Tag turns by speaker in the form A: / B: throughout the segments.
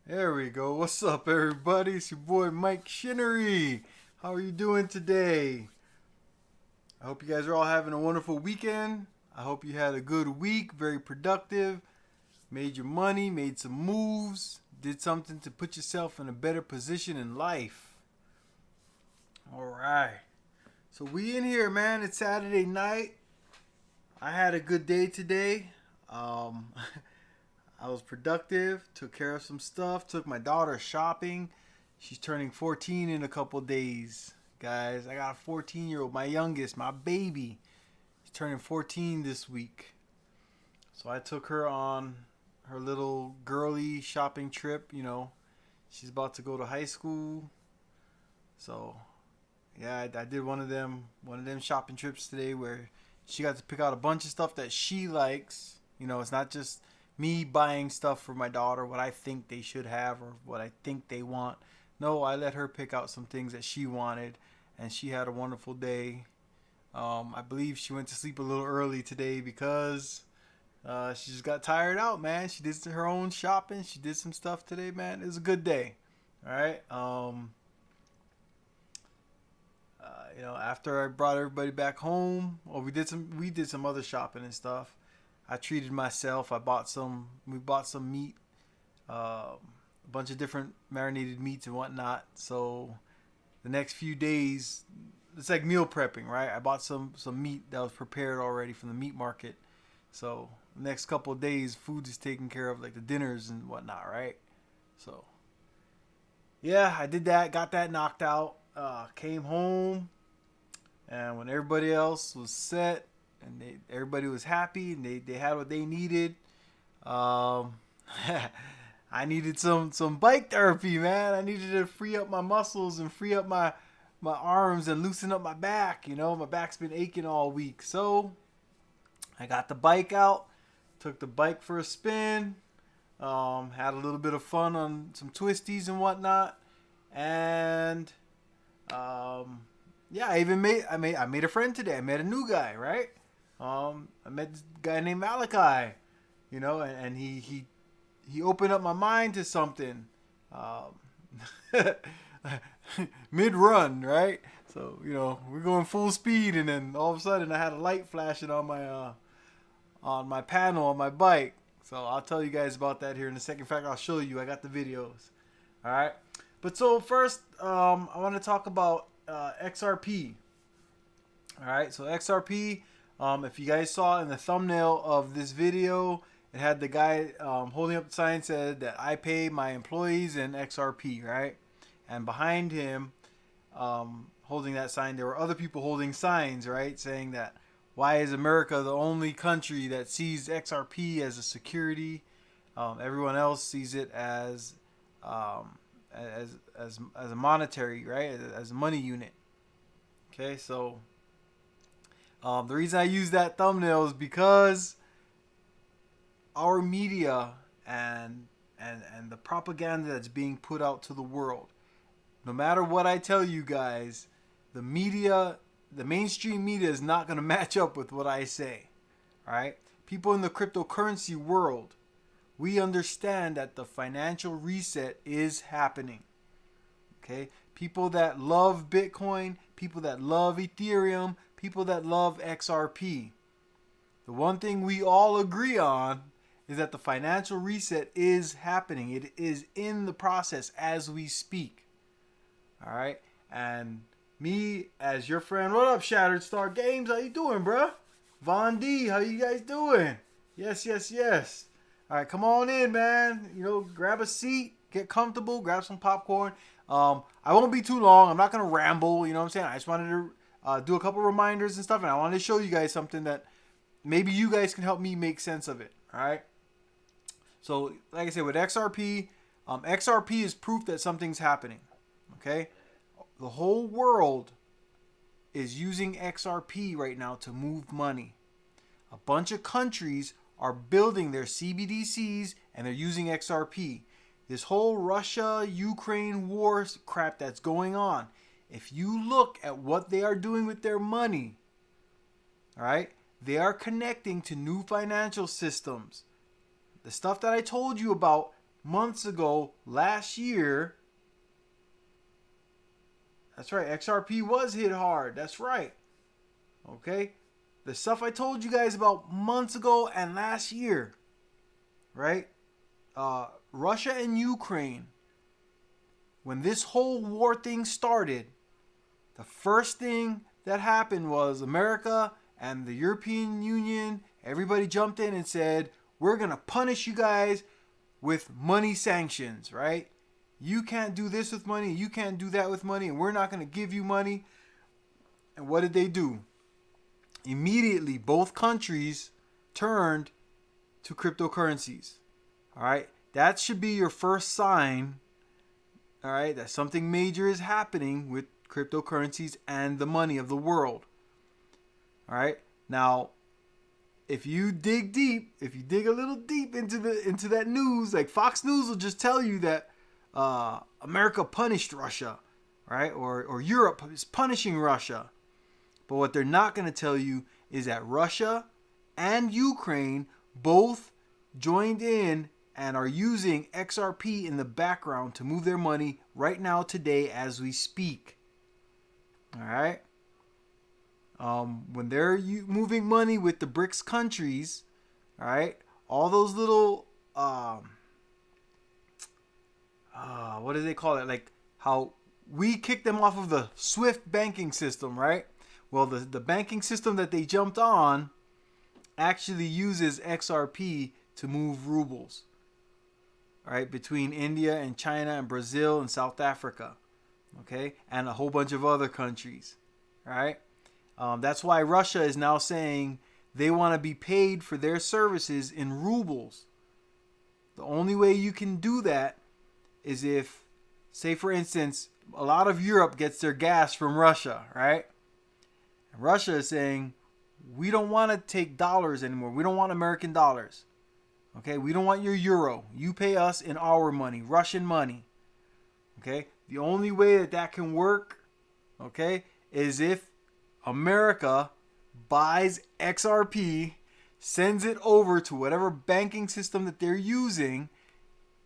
A: There we go. What's up, everybody? It's your boy MikeShinnery. How are you doing today? I hope you guys are all having a wonderful weekend. I hope you had a good week, very productive, made your money, made some moves, did something to put yourself in a better position in life. All right. So we in here, man. It's Saturday night. I had a good day today. I was productive, took care of some stuff, took my daughter shopping. She's turning 14 in a couple days. Guys, I got a 14-year-old, my youngest, my baby. She's turning 14 this week. So I took her on her little girly shopping trip, you know. She's about to go to high school. So, yeah, I did one of them shopping trips today where she got to pick out a bunch of stuff that she likes. You know, it's not just me buying stuff for my daughter, what I think they should have or what I think they want. No, I let her pick out some things that she wanted, and she had a wonderful day. I believe she went to sleep a little early today because she just got tired out, man. She did her own shopping. She did some stuff today, man. It was a good day. All right. You know, after I brought everybody back home, well, we did some other shopping and stuff. I treated myself. We bought some meat, a bunch of different marinated meats and whatnot. So the next few days, it's like meal prepping, right? I bought some meat that was prepared already from the meat market. So the next couple of days, food is taken care of, like the dinners and whatnot, right? So yeah, I did that, got that knocked out, came home, and when everybody else was set, and everybody was happy, and they had what they needed. I needed some bike therapy, man. I needed to free up my muscles and free up my arms and loosen up my back. You know, my back's been aching all week. So I got the bike out, took the bike for a spin, had a little bit of fun on some twisties and whatnot, and yeah, I made a friend today. I met a new guy, right? I met this guy named Malachi, you know, and he opened up my mind to something mid-run, right? So, you know, we're going full speed, and then all of a sudden I had a light flashing on my panel on my bike. So I'll tell you guys about that here in a second. In fact, I'll show you. I got the videos. All right. But so first, I want to talk about XRP. All right. So XRP, if you guys saw in the thumbnail of this video, it had the guy holding up the sign, said that I pay my employees in XRP, right? And behind him, holding that sign, there were other people holding signs, right, saying that why is America the only country that sees XRP as a security? Everyone else sees it as a monetary, right, as a money unit. Okay, so the reason I use that thumbnail is because our media and the propaganda that's being put out to the world, no matter what I tell you guys, the media, the mainstream media is not going to match up with what I say. All right? People in the cryptocurrency world, we understand that the financial reset is happening. Okay? People that love Bitcoin, people that love Ethereum, people that love XRP. The one thing we all agree on is that the financial reset is happening. It is in the process as we speak. All right? And me, as your friend, what up, Shattered Star Games? How you doing, bruh? Von D, how you guys doing? Yes, yes, yes. All right, come on in, man. You know, grab a seat, get comfortable, grab some popcorn. I won't be too long. I'm not going to ramble, you know what I'm saying? I just wanted to do a couple reminders and stuff, and I wanted to show you guys something that maybe you guys can help me make sense of it, all right? So, like I said, with XRP, XRP is proof that something's happening, okay? The whole world is using XRP right now to move money. A bunch of countries are building their CBDCs and they're using XRP. This whole Russia-Ukraine war crap that's going on, if you look at what they are doing with their money, all right, they are connecting to new financial systems. The stuff that I told you about months ago, last year, that's right, XRP was hit hard. That's right. Okay? The stuff I told you guys about months ago and last year, right? Russia and Ukraine, when this whole war thing started, the first thing that happened was America and the European Union, everybody jumped in and said, we're going to punish you guys with money sanctions, right? You can't do this with money, you can't do that with money, and we're not going to give you money. And what did they do? Immediately, both countries turned to cryptocurrencies. All right? That should be your first sign, all right, that something major is happening with cryptocurrencies and the money of the world. All right? Now, if you dig deep, if you dig a little deep into that news, like Fox News will just tell you that America punished Russia, right? Or Europe is punishing Russia. But what they're not going to tell you is that Russia and Ukraine both joined in and are using XRP in the background to move their money right now, today, as we speak. All right? When they're moving money with the BRICS countries, all right, all those little what do they call it? Like how we kicked them off of the SWIFT banking system, right? Well, the banking system that they jumped on actually uses XRP to move rubles, all right, between India and China and Brazil and South Africa, okay, and a whole bunch of other countries, all right? That's why Russia is now saying they want to be paid for their services in rubles. The only way you can do that is if, say for instance, a lot of Europe gets their gas from Russia, right? And Russia is saying, we don't want to take dollars anymore. We don't want American dollars. Okay, we don't want your euro. You pay us in our money, Russian money. Okay, the only way that can work, okay, is if America buys XRP, sends it over to whatever banking system that they're using.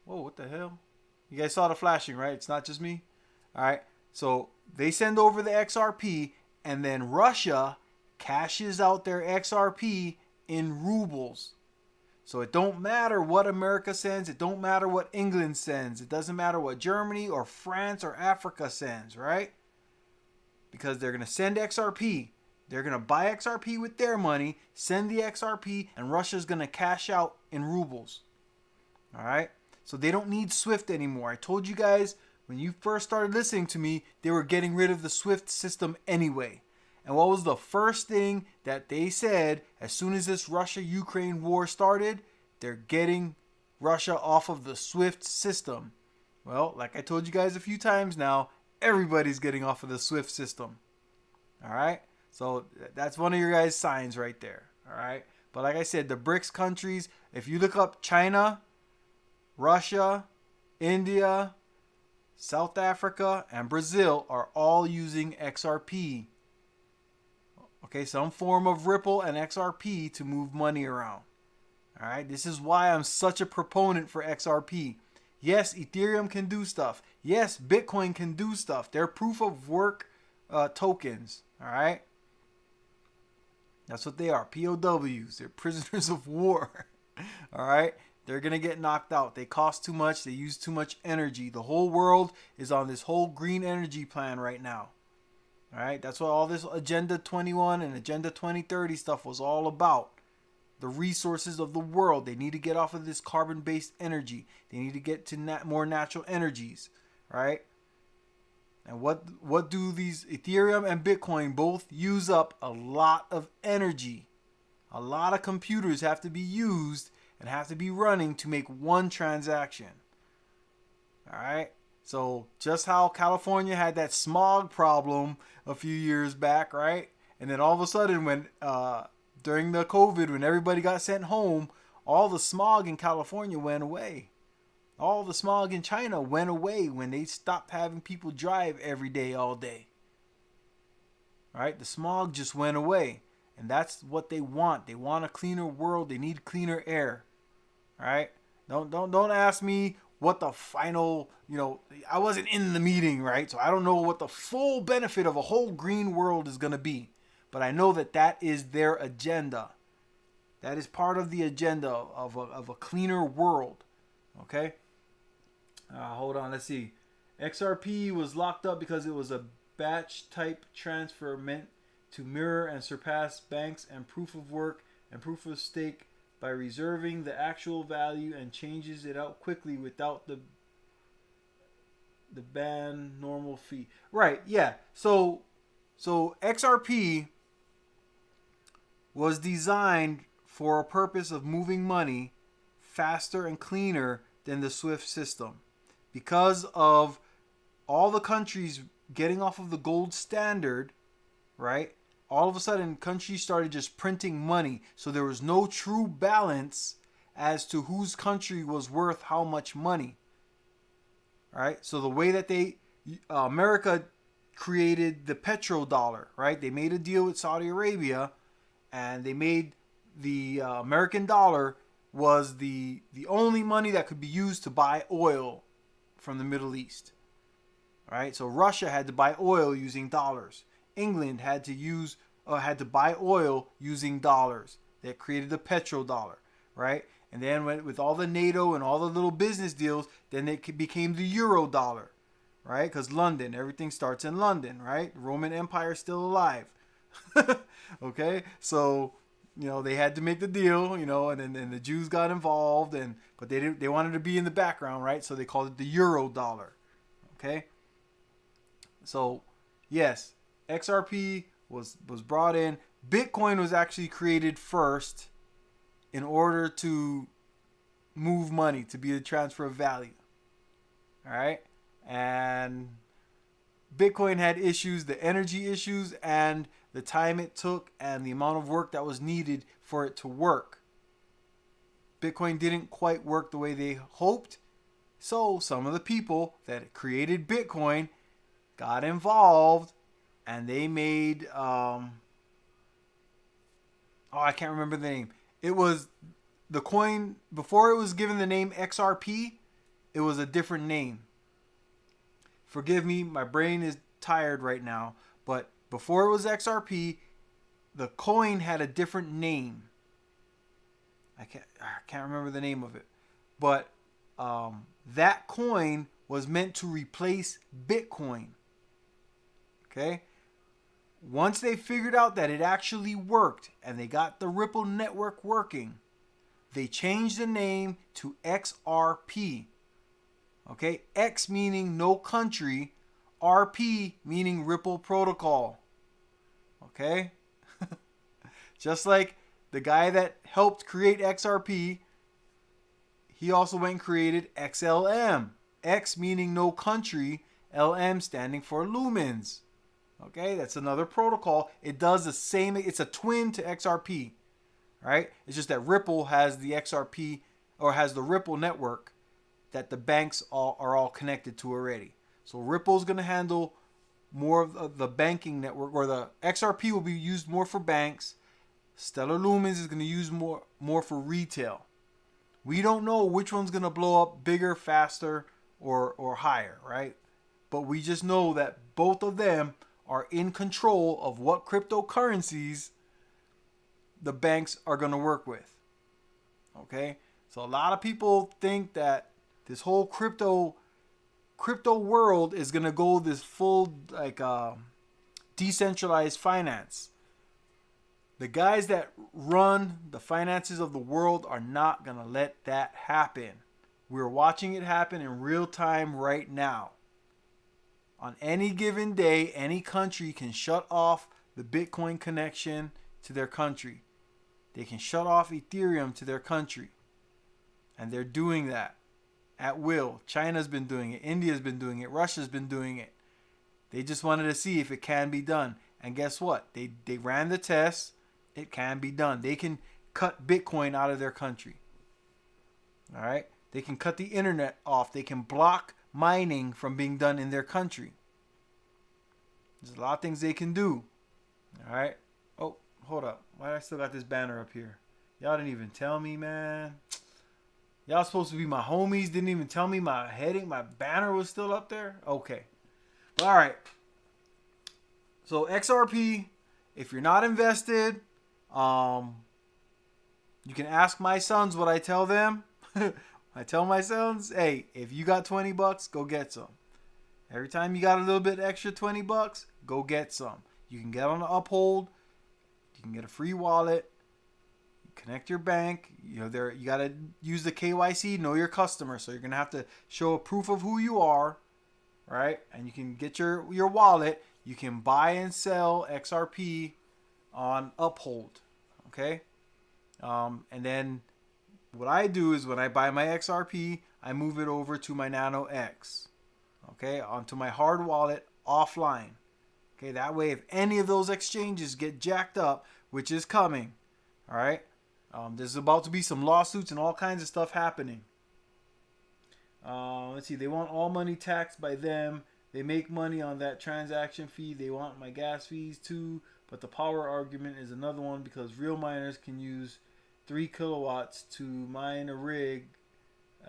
A: Whoa, what the hell? You guys saw the flashing, right? It's not just me. All right. So they send over the XRP, and then Russia cashes out their XRP in rubles. So it don't matter what America sends. It don't matter what England sends. It doesn't matter what Germany or France or Africa sends, right? Because they're going to send XRP. They're going to buy XRP with their money, send the XRP, and Russia's going to cash out in rubles. All right? So they don't need SWIFT anymore. I told you guys when you first started listening to me, they were getting rid of the SWIFT system anyway. And what was the first thing that they said as soon as this Russia-Ukraine war started? They're getting Russia off of the SWIFT system. Well, like I told you guys a few times now, everybody's getting off of the SWIFT system. All right? So that's one of your guys' signs right there. All right? But like I said, the BRICS countries, if you look up China, Russia, India, South Africa, and Brazil are all using XRP. Okay, some form of Ripple and XRP to move money around. All right, this is why I'm such a proponent for XRP. Yes, Ethereum can do stuff. Yes, Bitcoin can do stuff. They're proof of work tokens. All right, that's what they are. POWs. They're prisoners of war. All right, they're gonna get knocked out. They cost too much. They use too much energy. The whole world is on this whole green energy plan right now. All right, that's what all this Agenda 21 and Agenda 2030 stuff was all about. The resources of the world. They need to get off of this carbon-based energy. They need to get to more natural energies, right? And what do these Ethereum and Bitcoin both use up? A lot of energy. A lot of computers have to be used and have to be running to make one transaction. All right? So just how California had that smog problem a few years back, right? And then all of a sudden when during the COVID, when everybody got sent home, all the smog in California went away. All the smog in China went away when they stopped having people drive every day, all day. All right? The smog just went away. And that's what they want. They want a cleaner world. They need cleaner air. All right? Don't ask me what the final, I wasn't in the meeting, right? So I don't know what the full benefit of a whole green world is going to be. But I know that is their agenda. That is part of the agenda of a cleaner world. Okay? Hold on, let's see. XRP was locked up because it was a batch type transfer meant to mirror and surpass banks and proof of work and proof of stake by reserving the actual value and changes it out quickly without the ban normal fee. Right, yeah. So XRP was designed for a purpose of moving money faster and cleaner than the SWIFT system. Because of all the countries getting off of the gold standard, right? All of a sudden, countries started just printing money. So there was no true balance as to whose country was worth how much money. All right? So the way that America created the petrodollar, right? They made a deal with Saudi Arabia, and they made the American dollar was the only money that could be used to buy oil from the Middle East. All right? So Russia had to buy oil using dollars. England had to buy oil using dollars. That created the petrodollar, right? And then with all the NATO and all the little business deals, then it became the euro dollar, right? Because London, everything starts in London, right? The Roman Empire is still alive. Okay, so they had to make the deal, and then the Jews got involved, but they wanted to be in the background, right? So they called it the euro dollar. Okay, so yes. XRP was brought in. Bitcoin was actually created first in order to move money, to be the transfer of value. All right? And Bitcoin had issues, the energy issues and the time it took and the amount of work that was needed for it to work. Bitcoin didn't quite work the way they hoped. So some of the people that created Bitcoin got involved. And they made, I can't remember the name. It was the coin, before it was given the name XRP, it was a different name. Forgive me, my brain tired right now, but before it was XRP, the coin had a different name. I can't remember the name of it, but that coin was meant to replace Bitcoin. Okay. Once they figured out that it actually worked and they got the Ripple network working, they changed the name to XRP. Okay, X meaning no country, RP meaning Ripple protocol. Okay, just like the guy that helped create XRP, he also went and created XLM. X meaning no country, LM standing for lumens. Okay, that's another protocol. It does the same. It's a twin to XRP, right? It's just that Ripple has the XRP, or has the Ripple network that the banks are all connected to already. So Ripple's going to handle more of the banking network, or the XRP will be used more for banks. Stellar Lumens is going to use more for retail. We don't know which one's going to blow up bigger, faster, or higher, right? But we just know that both of them are in control of what cryptocurrencies the banks are going to work with. Okay? So a lot of people think that this whole crypto world is going to go this full decentralized finance. The guys that run the finances of the world are not going to let that happen. We're watching it happen in real time right now. On any given day, any country can shut off the Bitcoin connection to their country. They can shut off Ethereum to their country. And they're doing that at will. China's been doing it. India's been doing it. Russia's been doing it. They just wanted to see if it can be done. And guess what? They ran the tests. It can be done. They can cut Bitcoin out of their country. All right? They can cut the internet off. They can block mining from being done in their country. There's a lot of things they can do. All right? Oh, hold up. Why do I still got this banner up here? Y'all didn't even tell me, man. Y'all supposed to be my homies. Didn't even tell me my heading, my banner was still up there. Okay. All right. So XRP, if you're not invested, you can ask my sons what I tell them. I tell my sons, hey, if you got 20 bucks, go get some. Every time you got a little bit extra 20 bucks, go get some. You can get on the Uphold. You can get a free wallet. You connect your bank. You got to use the KYC, know your customer. So you're going to have to show a proof of who you are, right? And you can get your wallet. You can buy and sell XRP on Uphold, okay? And then what I do is when I buy my XRP, I move it over to my Nano X, okay, onto my hard wallet offline. Okay, that way if any of those exchanges get jacked up, which is coming, all right, there's about to be some lawsuits and all kinds of stuff happening. Let's see, they want all money taxed by them. They make money on that transaction fee. They want my gas fees too. But the power argument is another one because real miners can use 3 kilowatts to mine a rig.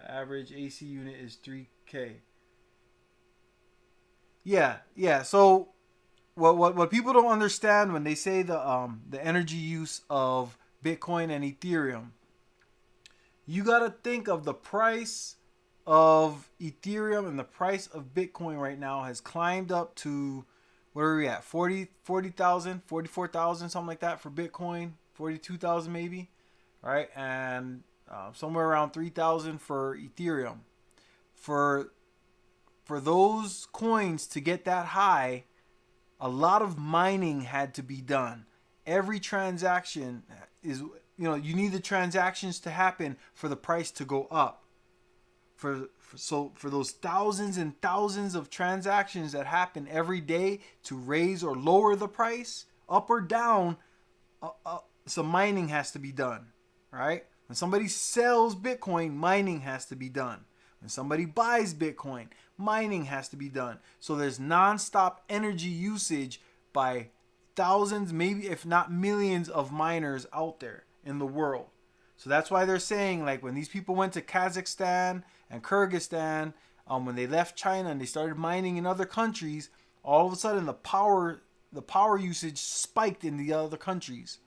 A: Average AC unit is 3K. Yeah. So what people don't understand when they say the energy use of Bitcoin and Ethereum, you got to think of the price of Ethereum and the price of Bitcoin right now has climbed up to, where are we at? 40,000, 44,000, something like that for Bitcoin, 42,000 maybe, right? And somewhere around 3,000 for Ethereum. For those coins to get that high, a lot of mining had to be done. Every transaction is, you need the transactions to happen for the price to go up. For those thousands and thousands of transactions that happen every day to raise or lower the price, up or down, some mining has to be done, right? When somebody sells Bitcoin, mining has to be done. When somebody buys Bitcoin, mining has to be done. So there's nonstop energy usage by thousands, maybe if not millions of miners out there in the world. So that's why they're saying, like, when these people went to Kazakhstan and Kyrgyzstan, when they left China and they started mining in other countries, all of a sudden the power usage spiked in the other countries.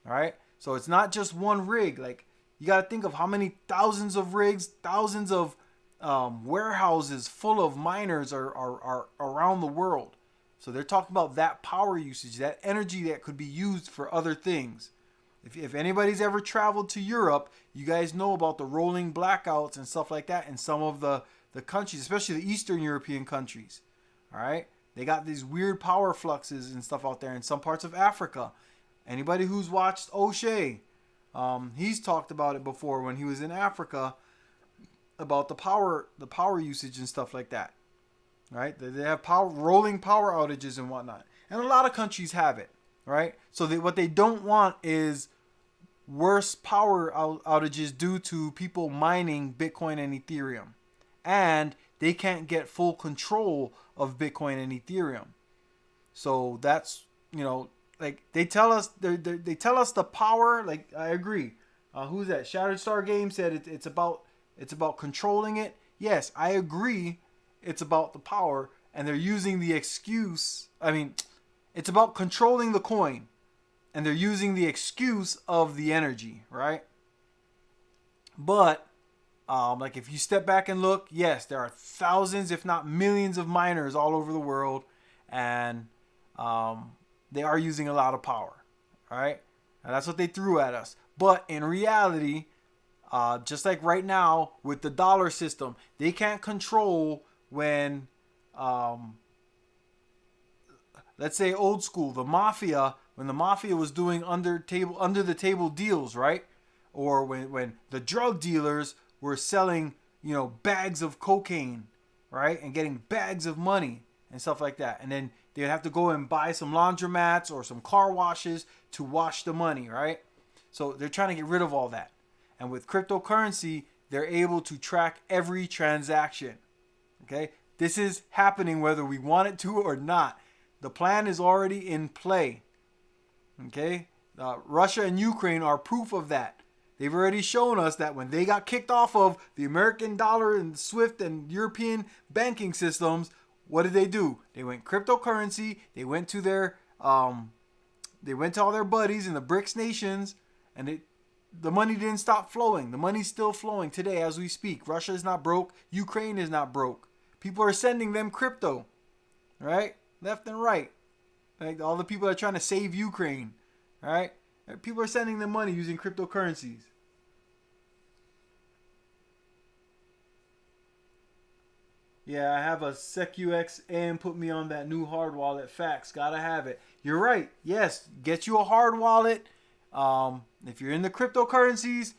A: All right, so it's not just one rig. Like, you got to think of how many thousands of rigs, thousands of warehouses full of miners are around the world. So they're talking about that power usage, that energy that could be used for other things. If anybody's ever traveled to Europe, you guys know about the rolling blackouts and stuff like that in some of the countries, especially the Eastern European countries. All right? They got these weird power fluxes and stuff out there in some parts of Africa. Anybody who's watched O'Shea, he's talked about it before when he was in Africa about the power usage and stuff like that. Right? They have rolling power outages and whatnot. And a lot of countries have it. Right? So what they don't want is worse power outages due to people mining Bitcoin and Ethereum. And they can't get full control of Bitcoin and Ethereum. So that's, like they tell us they tell us the power. Like, I agree. Who's that? Shattered Star Game said it's about controlling it. Yes, I agree. It's about the power, and they're using the excuse. I mean, it's about controlling the coin, and they're using the excuse of the energy, right? But like, if you step back and look, yes, there are thousands, if not millions, of miners all over the world, and they are using a lot of power, right? And that's what they threw at us. But in reality, just like right now with the dollar system, they can't control when, let's say old school, the mafia, when the mafia was doing under the table deals, right? Or when the drug dealers were selling, bags of cocaine, right? And getting bags of money and stuff like that. And then they'd have to go and buy some laundromats or some car washes to wash the money, right? So they're trying to get rid of all that. And with cryptocurrency, they're able to track every transaction. Okay? This is happening whether we want it to or not. The plan is already in play. Okay? Russia and Ukraine are proof of that. They've already shown us that when they got kicked off of the American dollar and SWIFT and European banking systems, what did they do? They went cryptocurrency. They went to all their buddies in the BRICS nations, and the money didn't stop flowing. The money's still flowing today as we speak. Russia is not broke. Ukraine is not broke. People are sending them crypto, right? Left and right. Like, all the people that are trying to save Ukraine, right? People are sending them money using cryptocurrencies. Yeah, I have a SecUX and put me on that new hard wallet. Facts, gotta have it. You're right. Yes, get you a hard wallet. If you're in the cryptocurrencies,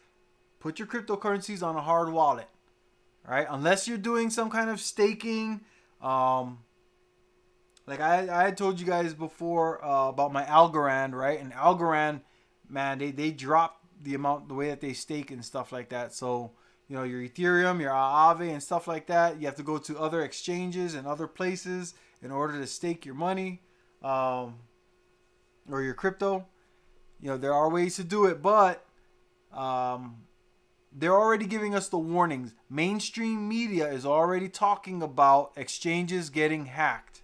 A: put your cryptocurrencies on a hard wallet. Right? Unless you're doing some kind of staking. Like I had told you guys before about my Algorand, right? And Algorand, man, they dropped the way that they stake and stuff like that. So, your Ethereum, your Aave and stuff like that, you have to go to other exchanges and other places in order to stake your money or your crypto. There are ways to do it, but they're already giving us the warnings. Mainstream media is already talking about exchanges getting hacked.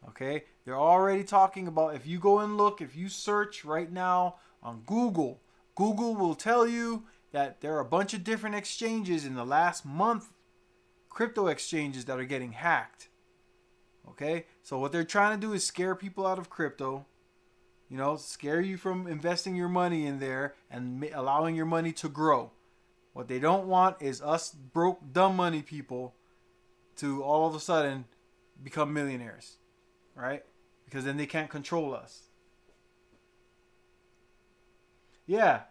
A: Okay? They're already talking about, if you go and look, if you search right now on Google, Google will tell you that there are a bunch of different exchanges in the last month, crypto exchanges that are getting hacked. Okay? So what they're trying to do is scare people out of crypto. Scare you from investing your money in there and allowing your money to grow. What they don't want is us broke, dumb money people to all of a sudden become millionaires, right? Because then they can't control us. Yeah.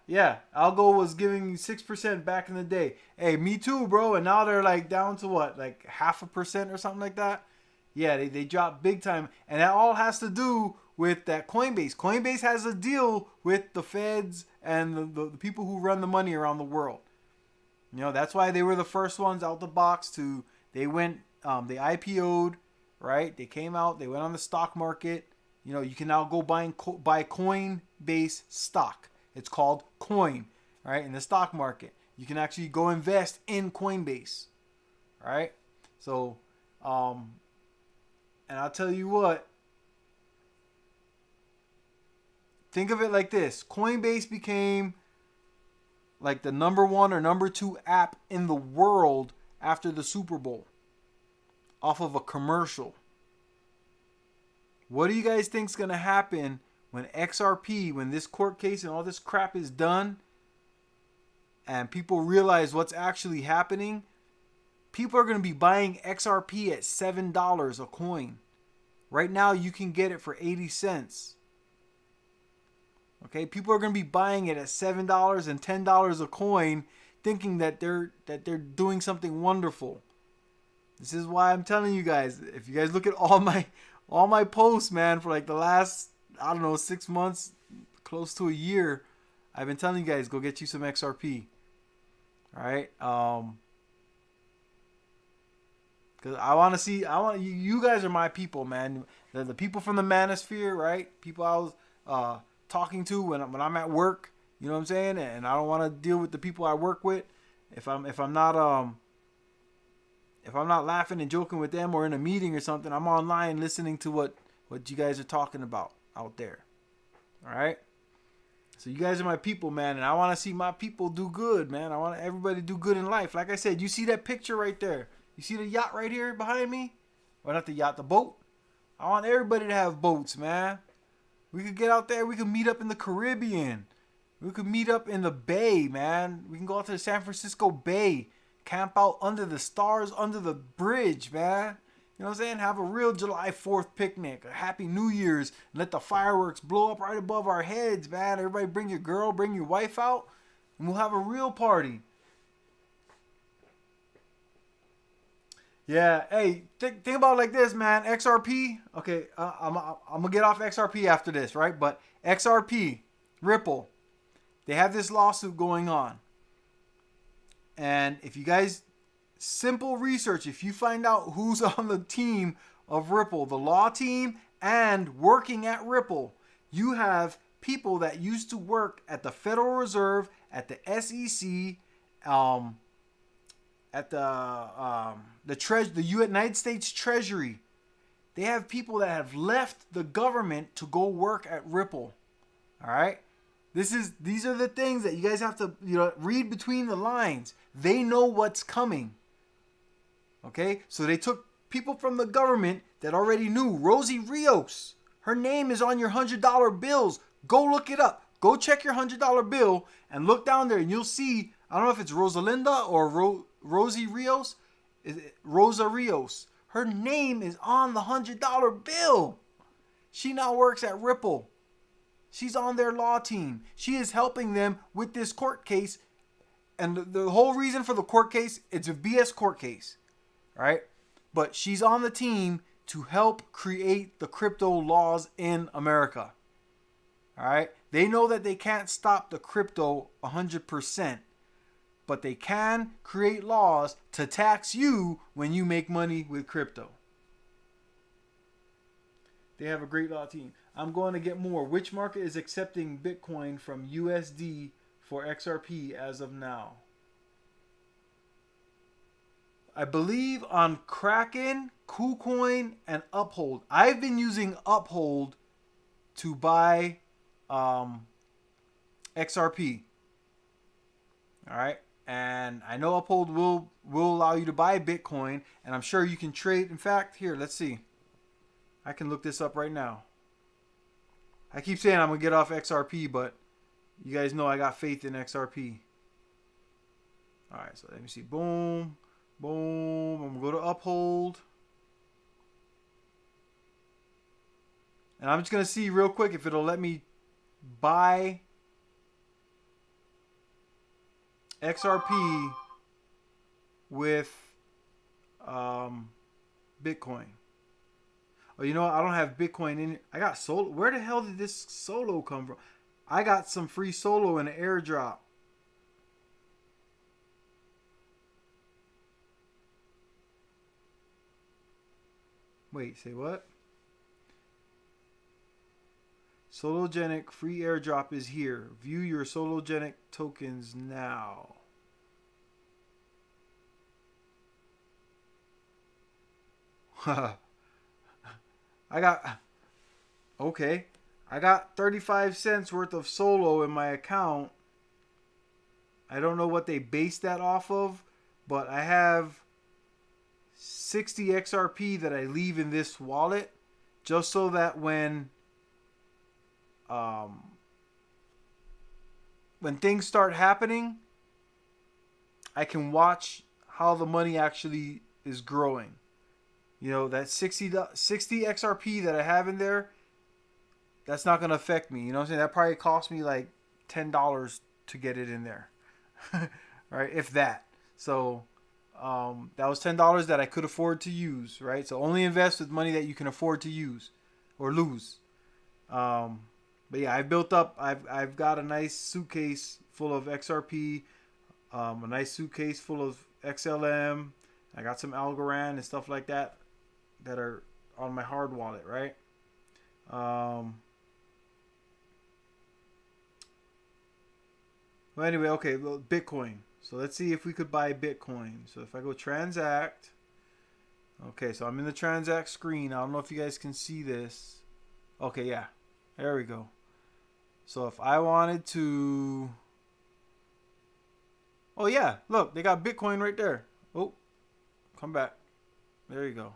A: Algo was giving 6% back in the day. Hey, me too, bro. And now they're like down to what? Like 0.5% or something like that? Yeah, they dropped big time. And that all has to do with that Coinbase. Coinbase has a deal with the feds and the people who run the money around the world. That's why they were the first ones out the box they IPO'd, right? They came out, they went on the stock market. You can now go buy Coinbase stock. It's called Coin, right? In the stock market. You can actually go invest in Coinbase, right? So, And I'll tell you what, think of it like this. Coinbase became like the #1 or #2 app in the world after the Super Bowl off of a commercial. What do you guys think is going to happen when XRP, when this court case and all this crap is done and people realize what's actually happening? People are going to be buying XRP at $7 a coin. Right now you can get it for 80 cents. Okay, people are going to be buying it at $7 and $10 a coin, thinking that they're doing something wonderful. This is why I'm telling you guys, if you guys look at all my posts, man, for like the last, I don't know, 6 months, close to a year, I've been telling you guys, go get you some XRP. All right, because I want to see, you guys are my people, man. The people from the manosphere, right? People I was talking to when I'm at work, you know what I'm saying? And I don't want to deal with the people I work with if I'm not laughing and joking with them or in a meeting or something. I'm online listening to what you guys are talking about out there. All right? So you guys are my people, man, and I want to see my people do good, man. I want everybody to do good in life. Like I said, you see that picture right there? You see the yacht right here behind me? Or not the yacht, the boat? I want everybody to have boats, man. We could get out there. We could meet up in the Caribbean. We could meet up in the Bay, man. We can go out to the San Francisco Bay. Camp out under the stars, under the bridge, man. You know what I'm saying? Have a real July 4th picnic. A happy New Year's. And let the fireworks blow up right above our heads, man. Everybody bring your girl, bring your wife out. And we'll have a real party. Yeah, hey, think about it like this, man. XRP, okay, I'm going to get off XRP after this, right? But XRP, Ripple, they have this lawsuit going on. And if you guys, simple research, if you find out who's on the team of Ripple, the law team and working at Ripple, you have people that used to work at the Federal Reserve, at the SEC, at the United States Treasury. They have people that have left the government to go work at Ripple. All right? These are the things that you guys have to, read between the lines. They know what's coming. Okay? So they took people from the government that already knew. Rosie Rios. Her name is on your $100 bills. Go look it up. Go check your $100 bill and look down there and you'll see, I don't know if it's Rosalinda or Rosie Rios. Is it Rosa Rios? Her name is on the $100 bill. She now works at Ripple. She's on their law team. She is helping them with this court case. And the whole reason for the court case, it's a BS court case. Right? But she's on the team to help create the crypto laws in America. All right? They know that they can't stop the crypto 100%. But they can create laws to tax you when you make money with crypto. They have a great law team. I'm going to get more. Which market is accepting Bitcoin from USD for XRP as of now? I believe on Kraken, KuCoin, and Uphold. I've been using Uphold to buy XRP. All right. And I know Uphold will allow you to buy Bitcoin. And I'm sure you can trade. In fact, here, let's see. I can look this up right now. I keep saying I'm going to get off XRP, but you guys know I got faith in XRP. All right, so let me see. Boom. Boom. I'm going to go to Uphold. And I'm just going to see real quick if it'll let me buy XRP with Bitcoin. Oh, you know what? I don't have Bitcoin in it. I got Solo. Where the hell did this Solo come from? I got some free Solo in an airdrop. Wait, say what? Sologenic free airdrop is here. View your Sologenic tokens now. I got okay. I got 35 cents worth of solo in my account. I don't know what they base that off of, but I have 60 XRP that I leave in this wallet just so that when things start happening, I can watch how the money actually is growing. You know, that 60 XRP that I have in there, that's not going to affect me. You know what I'm saying? That probably cost me like $10 to get it in there. Right? If that. So that was $10 that I could afford to use, right? So only invest with money that you can afford to use or lose. But yeah, I've got a nice suitcase full of XRP, a nice suitcase full of XLM. I got some Algorand and stuff like that are on my hard wallet, right? Well, anyway, okay, well, Bitcoin. So let's see if we could buy Bitcoin. So if I go transact, okay, so I'm in the transact screen. I don't know if you guys can see this. Okay, yeah, there we go. So if I wanted to, oh yeah, look, they got Bitcoin right there. Oh, come back. There you go.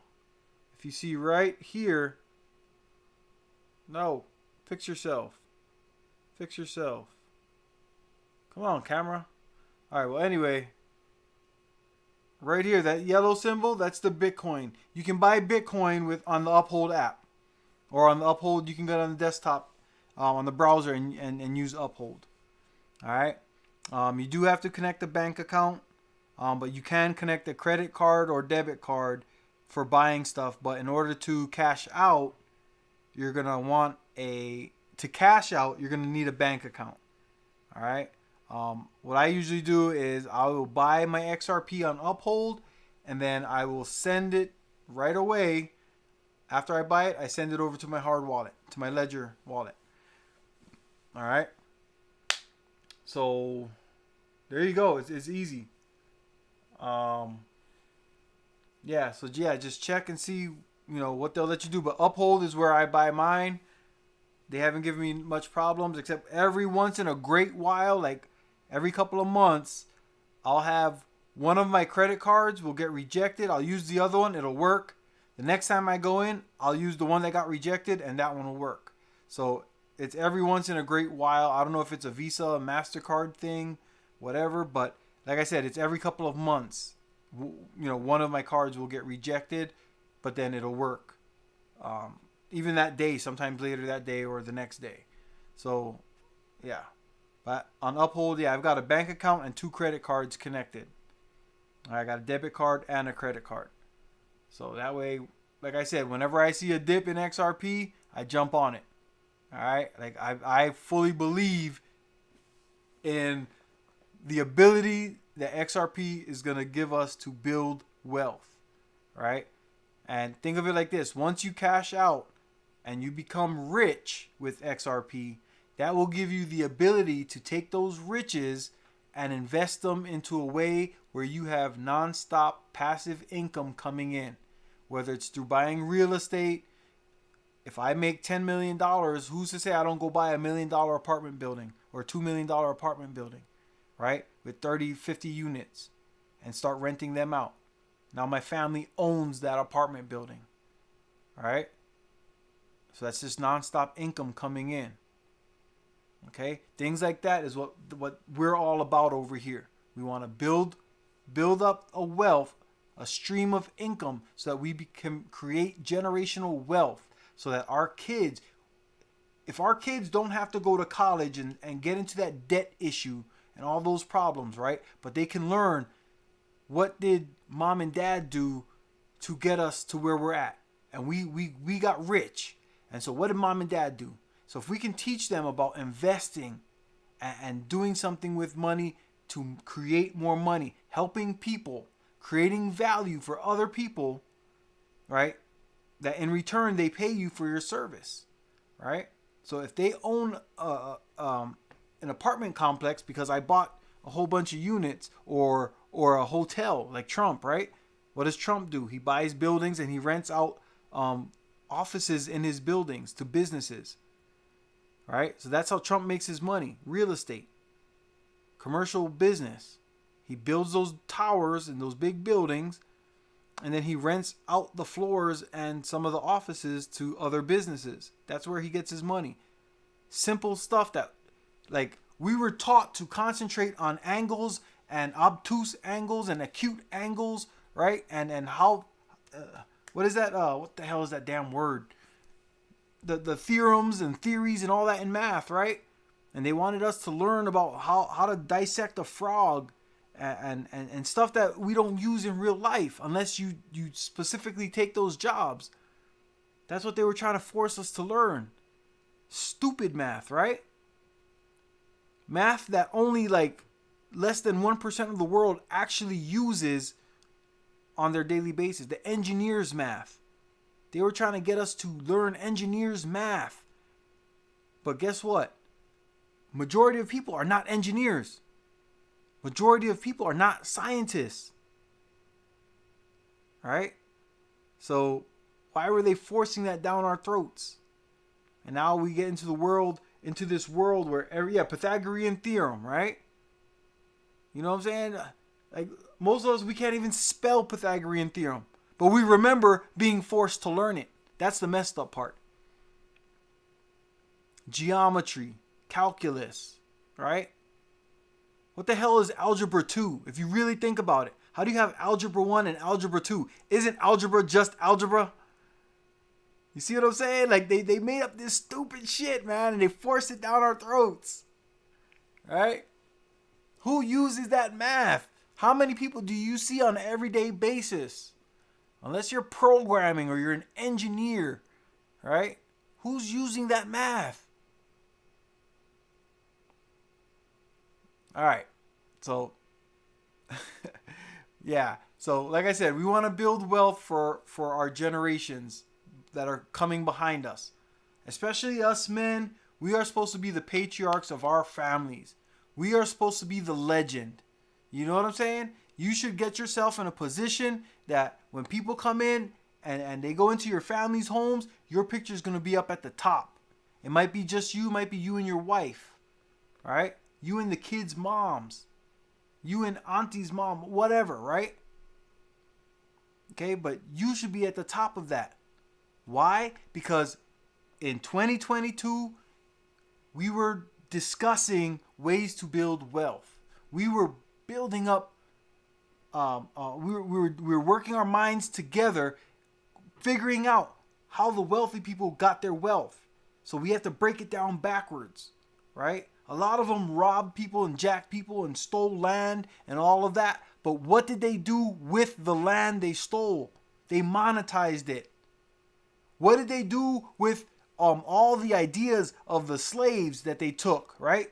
A: If you see right here, no, fix yourself. Fix yourself. Come on, camera. All right, well, anyway, right here, that yellow symbol, that's the Bitcoin. You can buy Bitcoin on the Uphold app. Or on the Uphold, you can go on the desktop, on the browser, and use Uphold. All right? You do have to connect a bank account, but you can connect a credit card or debit card for buying stuff. But in order to cash out, you're going to want to cash out, you're going to need a bank account. All right? What I usually do is I will buy my XRP on Uphold, and then I will send it right away. After I buy it, I send it over to my hard wallet, to my Ledger wallet. All right. So there you go. It's easy. Yeah. So yeah, just check and see, what they'll let you do. But Uphold is where I buy mine. They haven't given me much problems, except every once in a great while, like every couple of months, I'll have one of my credit cards will get rejected. I'll use the other one. It'll work. The next time I go in, I'll use the one that got rejected, and that one will work. So it's every once in a great while. I don't know if it's a Visa, a MasterCard thing, whatever. But like I said, it's every couple of months. One of my cards will get rejected, but then it'll work. Even that day, sometimes later that day or the next day. So, yeah. But on Uphold, yeah, I've got a bank account and 2 credit cards connected. I got a debit card and a credit card. So that way, like I said, whenever I see a dip in XRP, I jump on it. All right? Like I fully believe in the ability that XRP is going to give us to build wealth. Right? And think of it like this. Once you cash out and you become rich with XRP, that will give you the ability to take those riches and invest them into a way where you have nonstop passive income coming in. Whether it's through buying real estate. If I make $10 million, who's to say I don't go buy $1 million apartment building or $2 million apartment building, right? With 30, 50 units and start renting them out. Now my family owns that apartment building, all right? So that's just nonstop income coming in. Okay, things like that is what we're all about over here. We want to build up a wealth, a stream of income, so that we can create generational wealth, so that our kids, if our kids don't have to go to college and get into that debt issue and all those problems, right? But they can learn, what did mom and dad do to get us to where we're at? And we got rich. And so what did mom and dad do? So if we can teach them about investing and doing something with money to create more money, helping people, creating value for other people, right? That in return they pay you for your service, right? So if they own an apartment complex because I bought a whole bunch of units, or a hotel like Trump, right? What does Trump do? He buys buildings and he rents out offices in his buildings to businesses. All right, so that's how Trump makes his money. Real estate, commercial business. He builds those towers and those big buildings, and then he rents out the floors and some of the offices to other businesses. That's where he gets his money. Simple stuff that, like, we were taught to concentrate on angles and obtuse angles and acute angles, right? And how, what is that? What the hell is that damn word? The theorems and theories and all that in math, right? And they wanted us to learn about how to dissect a frog and stuff that we don't use in real life unless you specifically take those jobs. That's what they were trying to force us to learn. Stupid math, right? Math that only like less than 1% of the world actually uses on their daily basis. The engineers math. They were trying to get us to learn engineers math. But guess what? Majority of people are not engineers. Majority of people are not scientists. All right? So why were they forcing that down our throats? And now we get into this world where Pythagorean theorem, right? You know what I'm saying? Like most of us, we can't even spell Pythagorean theorem, but we remember being forced to learn it. That's the messed up part. Geometry, calculus, right? What the hell is algebra 2? If you really think about it, how do you have algebra 1 and algebra 2? Isn't algebra just algebra? You see what I'm saying? Like they made up this stupid shit, man, and they forced it down our throats. Right? Who uses that math? How many people do you see on an everyday basis? Unless you're programming or you're an engineer, right? Who's using that math? All right. So yeah. So like I said, we want to build wealth for our generations that are coming behind us. Especially us men, we are supposed to be the patriarchs of our families. We are supposed to be the legend. You know what I'm saying? You should get yourself in a position that when people come in and they go into your family's homes, your picture is going to be up at the top. It might be just you, might be you and your wife. All right? You and the kids' moms. You and auntie's mom, whatever, right? Okay, but you should be at the top of that. Why? Because in 2022, we were discussing ways to build wealth. We were building up, we were working our minds together, figuring out how the wealthy people got their wealth. So we have to break it down backwards, right? A lot of them robbed people and jacked people and stole land and all of that. But what did they do with the land they stole? They monetized it. What did they do with all the ideas of the slaves that they took, right?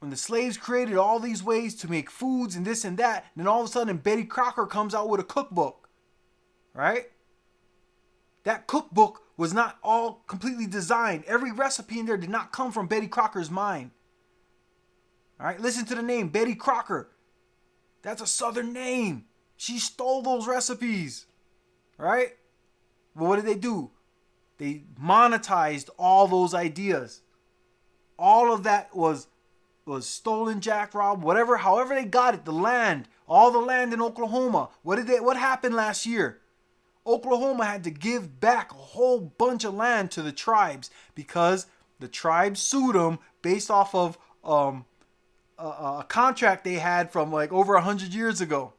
A: When the slaves created all these ways to make foods and this and that, then all of a sudden Betty Crocker comes out with a cookbook, right? That cookbook was not all completely designed. Every recipe in there did not come from Betty Crocker's mind. All right, listen to the name, Betty Crocker. That's a Southern name. She stole those recipes, right? But what did they do? They monetized all those ideas. All of that was stolen, jacked, robbed, whatever, however they got it, the land, all the land in Oklahoma. What happened last year? Oklahoma had to give back a whole bunch of land to the tribes because the tribes sued them based off of a contract they had from like over 100 years ago.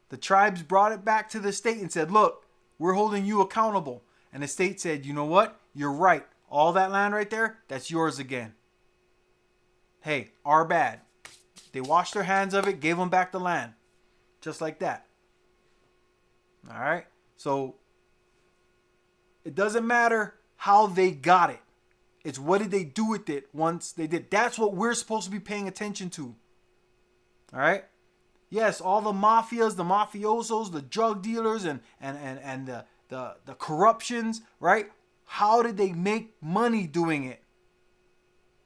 A: The tribes brought it back to the state and said, look, we're holding you accountable. And the state said, you know what? You're right. All that land right there, that's yours again. Hey, our bad. They washed their hands of it, gave them back the land. Just like that. All right? So, it doesn't matter how they got it. It's what did they do with it once they did. That's what we're supposed to be paying attention to. All right? Yes, all the mafias, the mafiosos, the drug dealers, and the corruptions, right? How did they make money doing it?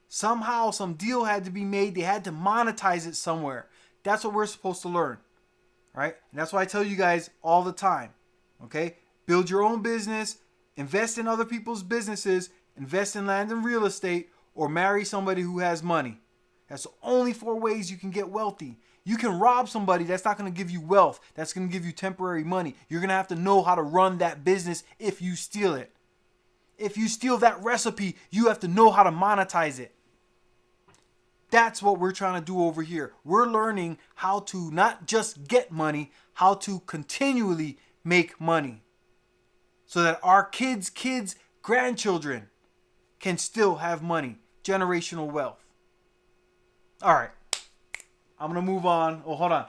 A: Somehow, some deal had to be made. They had to monetize it somewhere. That's what we're supposed to learn, right? And that's why I tell you guys all the time, okay? build your own business, invest in other people's businesses, invest in land and real estate, or marry somebody who has money. That's the only 4 ways you can get wealthy. You can rob somebody, that's not going to give you wealth. That's going to give you temporary money. You're going to have to know how to run that business if you steal it. If you steal that recipe, you have to know how to monetize it. That's what we're trying to do over here. We're learning how to not just get money, how to continually make money. So that our kids, grandchildren can still have money. Generational wealth. All right. I'm going to move on. Oh, hold on.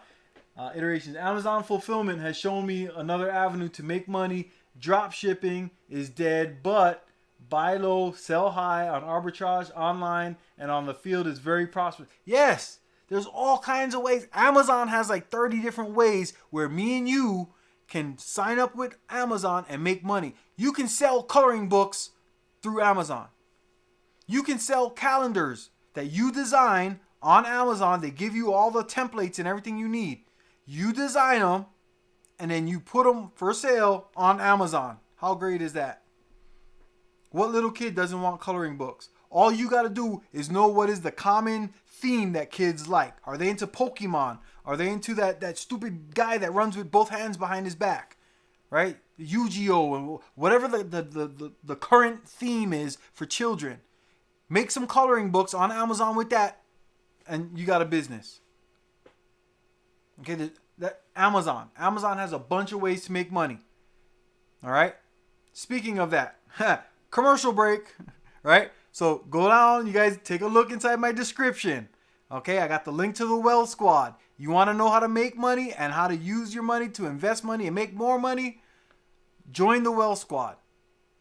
A: Iterations. Amazon fulfillment has shown me another avenue to make money. Drop shipping is dead, but buy low, sell high on arbitrage online and on the field is very prosperous. Yes, there's all kinds of ways. Amazon has like 30 different ways where me and you can sign up with Amazon and make money. You can sell coloring books through Amazon. You can sell calendars that you design on Amazon. They give you all the templates and everything you need. You design them and then you put them for sale on Amazon. How great is that? What little kid doesn't want coloring books? All you got to do is know what is the common theme that kids like. Are they into Pokemon? Are they into that stupid guy that runs with both hands behind his back? Right? Yu-Gi-Oh! And whatever the current theme is for children. Make some coloring books on Amazon with that and you got a business. Okay, Amazon has a bunch of ways to make money. All right? Speaking of that, commercial break, right? So go down, you guys take a look inside my description. Okay, I got the link to the Wealth Squad. You want to know how to make money and how to use your money to invest money and make more money? Join the Wealth Squad.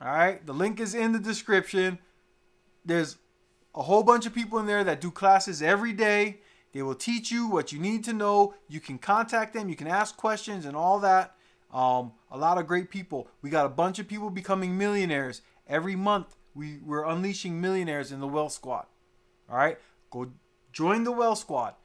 A: All right, the link is in the description. There's a whole bunch of people in there that do classes every day. They will teach you what you need to know. You can contact them. You can ask questions and all that. A lot of great people. We got a bunch of people becoming millionaires. Every month, we're unleashing millionaires in the Wealth Squad. All right? Go join the Wealth Squad.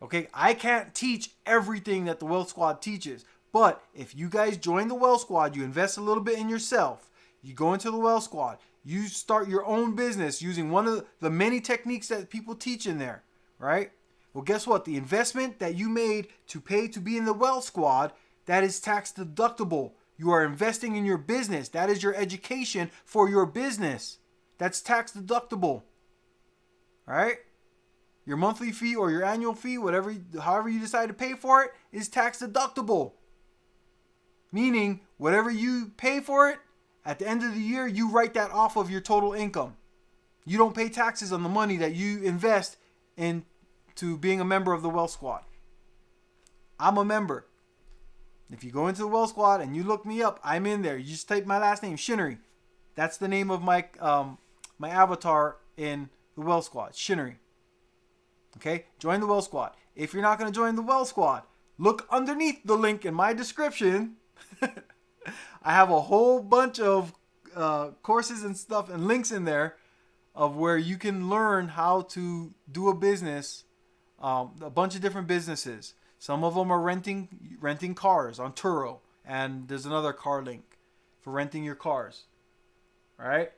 A: Okay? I can't teach everything that the Wealth Squad teaches. But if you guys join the Wealth Squad, you invest a little bit in yourself. You go into the Wealth Squad. You start your own business using one of the many techniques that people teach in there. Right? Well, guess what? The investment that you made to pay to be in the Wealth Squad, that is tax deductible. You are investing in your business. That is your education for your business. That's tax deductible. All right? Your monthly fee or your annual fee, however you decide to pay for it, is tax deductible. Meaning, whatever you pay for it, at the end of the year, you write that off of your total income. You don't pay taxes on the money that you invest into being a member of the Wealth Squad. I'm a member. If you go into the Wealth Squad and you look me up, I'm in there. You just type my last name, Shinnery. That's the name of my my avatar in the Wealth Squad, Shinnery. Okay? Join the Wealth Squad. If you're not going to join the Wealth Squad, look underneath the link in my description. I have a whole bunch of courses and stuff and links in there of where you can learn how to do a business, a bunch of different businesses. Some of them are renting cars on Turo, and there's another car link for renting your cars. All right.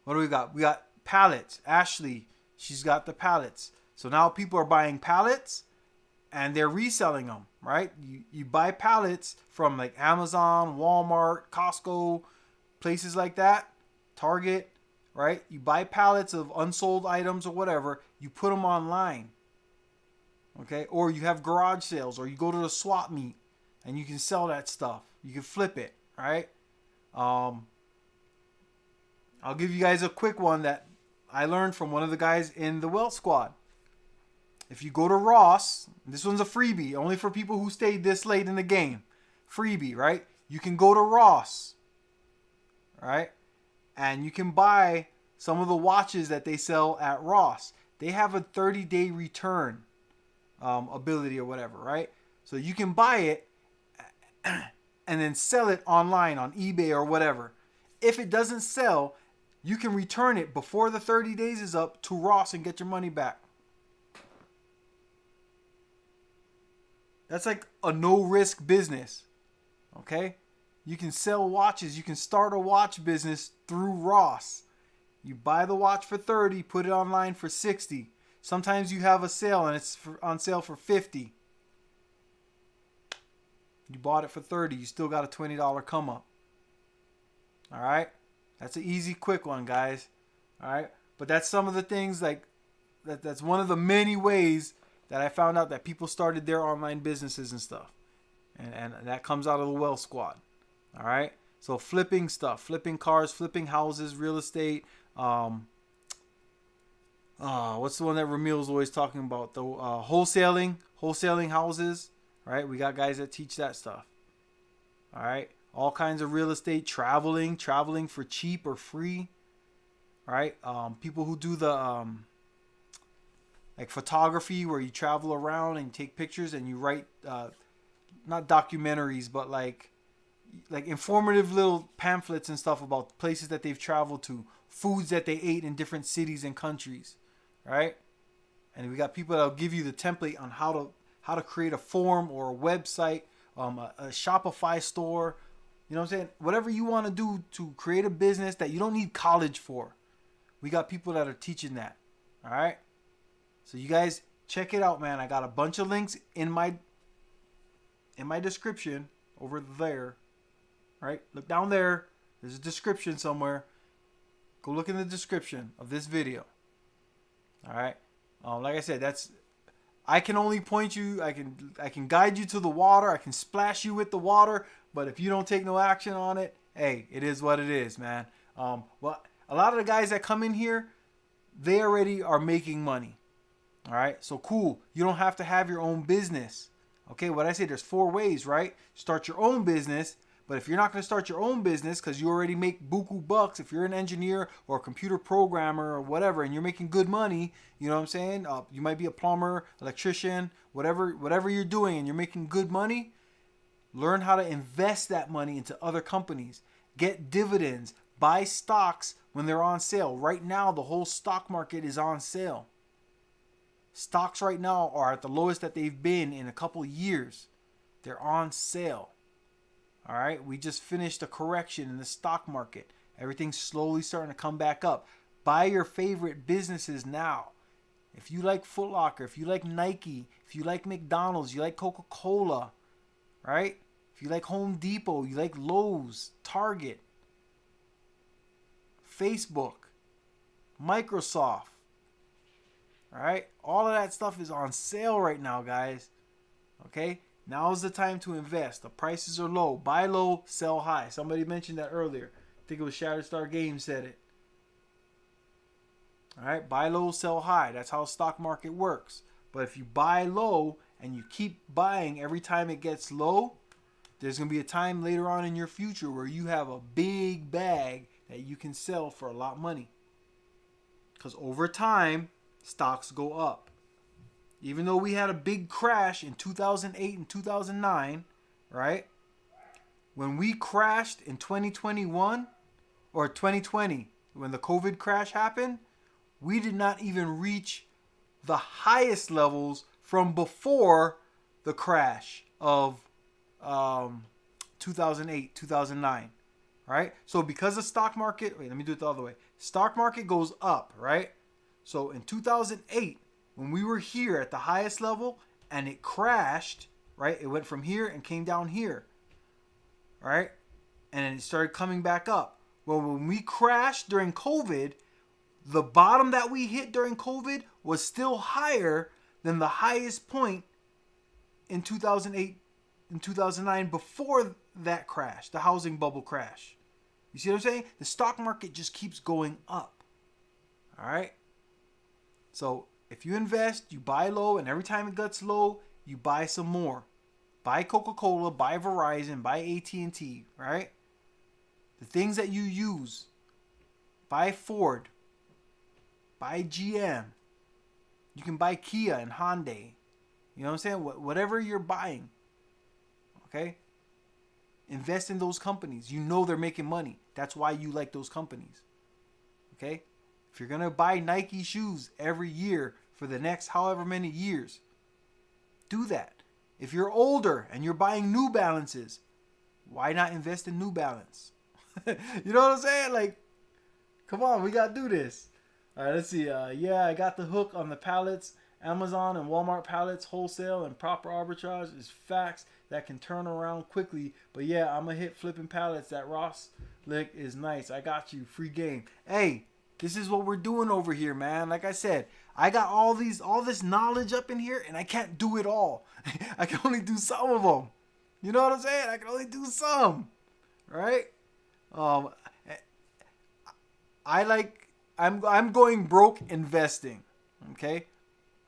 A: What do we got? We got pallets. Ashley, she's got the pallets. So now people are buying pallets and they're reselling them, right? You buy pallets from like Amazon, Walmart, Costco, places like that, Target, right? You buy pallets of unsold items or whatever. You put them online. Okay, or you have garage sales, or you go to the swap meet and you can sell that stuff. You can flip it, right? I'll give you guys a quick one that I learned from one of the guys in the Wealth Squad. If you go to Ross, this one's a freebie, only for people who stayed this late in the game. Freebie, right? You can go to Ross, right? And you can buy some of the watches that they sell at Ross. They have a 30-day return ability or whatever, right? So you can buy it and then sell it online on eBay or whatever. If it doesn't sell, you can return it before the 30 days is up to Ross and get your money back. That's like a no-risk business. Okay? You can sell watches. You can start a watch business through Ross. You buy the watch for 30, put it online for 60. Sometimes you have a sale and it's on sale for 50. You bought it for 30. You still got a $20 come up. All right? That's an easy, quick one, guys. All right? But that's some of the things like that's one of the many ways that I found out that people started their online businesses and stuff. And that comes out of the Wealth Squad. All right? So flipping stuff, flipping cars, flipping houses, real estate. What's the one that Ramil's always talking about? The wholesaling houses. Right? We got guys that teach that stuff. All right? All kinds of real estate, traveling for cheap or free. Right? People who do the like photography, where you travel around and take pictures and you write not documentaries, but like informative little pamphlets and stuff about places that they've traveled to, foods that they ate in different cities and countries, right? And we got people that'll give you the template on how to create a form or a website, a Shopify store. You know what I'm saying? Whatever you want to do to create a business that you don't need college for, we got people that are teaching that. All right. So you guys check it out, man. I got a bunch of links in my description over there. Right? Look down there. There's a description somewhere. Go look in the description of this video. All right. Like I said, I can only point you. I can guide you to the water. I can splash you with the water. But if you don't take no action on it, hey, it is what it is, man. Well, a lot of the guys that come in here, they already are making money. All right. So cool. You don't have to have your own business. Okay. What I say, there's 4 ways, right? Start your own business. But if you're not going to start your own business because you already make buku bucks, if you're an engineer or a computer programmer or whatever, and you're making good money, you know what I'm saying? You might be a plumber, electrician, whatever you're doing, and you're making good money. Learn how to invest that money into other companies. Get dividends. Buy stocks when they're on sale. Right now, the whole stock market is on sale. Stocks right now are at the lowest that they've been in a couple years. They're on sale. All right, we just finished a correction in the stock market. Everything's slowly starting to come back up. Buy your favorite businesses now. If you like Foot Locker, if you like Nike, if you like McDonald's, you like Coca-Cola, right? If you like Home Depot, you like Lowe's, Target, Facebook, Microsoft, all right? All of that stuff is on sale right now, guys, okay? Now is the time to invest. The prices are low. Buy low, sell high. Somebody mentioned that earlier. I think it was Shatterstar Games said it. All right, buy low, sell high. That's how the stock market works. But if you buy low and you keep buying every time it gets low, there's going to be a time later on in your future where you have a big bag that you can sell for a lot of money. Because over time, stocks go up. Even though we had a big crash in 2008 and 2009, right? When we crashed in 2021 or 2020, when the COVID crash happened, we did not even reach the highest levels from before the crash of 2008, 2009, right? So because the stock market, let me do it the other way. Stock market goes up, right? So in 2008, when we were here at the highest level and it crashed, right? It went from here and came down here, right? And then it started coming back up. Well, when we crashed during COVID, the bottom that we hit during COVID was still higher than the highest point in 2008 and 2009 before that crash, the housing bubble crash. You see what I'm saying? The stock market just keeps going up. All right? So if you invest, you buy low, and every time it gets low, you buy some more. Buy Coca-Cola, buy Verizon, buy AT&T, right? The things that you use. Buy Ford. Buy GM. You can buy Kia and Hyundai. You know what I'm saying? Whatever you're buying, okay? Invest in those companies. You know they're making money. That's why you like those companies, okay? If you're going to buy Nike shoes every year for the next however many years, do that. If you're older and you're buying New Balances, Why not invest in New Balance? You know what I'm saying? Like, come on, we got to do this. All right, let's see. Yeah, I got the hook on the pallets. Amazon and Walmart pallets, wholesale and proper arbitrage is facts that can turn around quickly. But yeah, I'm going to hit flipping pallets. That Ross lick is nice. I got you. Free game. Hey, this is what we're doing over here, man. Like I said, I got all this knowledge up in here, and I can't do it all. I can only do some of them. You know what I'm saying? I can only do some. Right? I'm going broke investing. Okay?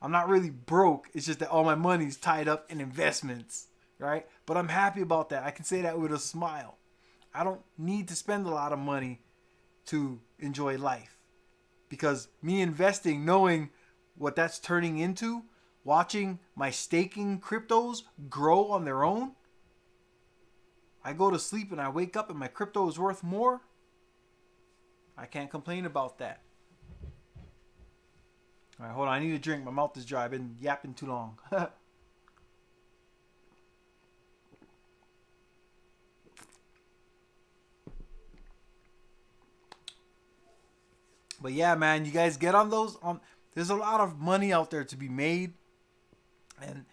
A: I'm not really broke. It's just that all my money's tied up in investments, right? But I'm happy about that. I can say that with a smile. I don't need to spend a lot of money to enjoy life, because me investing, knowing what that's turning into, watching my staking cryptos grow on their own, I go to sleep and I wake up and my crypto is worth more. I can't complain about that. All right, hold on. I need a drink. My mouth is dry. I've been yapping too long. But yeah, man, you guys get on those. There's a lot of money out there to be made, and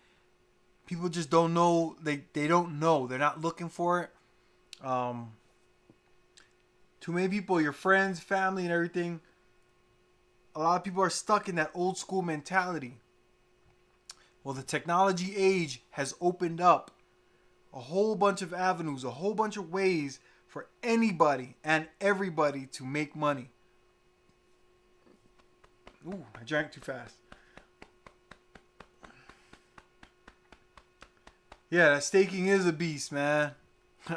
A: people just don't know. They don't know. They're not looking for it. Too many people, your friends, family, and everything. A lot of people are stuck in that old school mentality. Well, the technology age has opened up a whole bunch of avenues, a whole bunch of ways for anybody and everybody to make money. Ooh, I drank too fast. Yeah, that staking is a beast, man.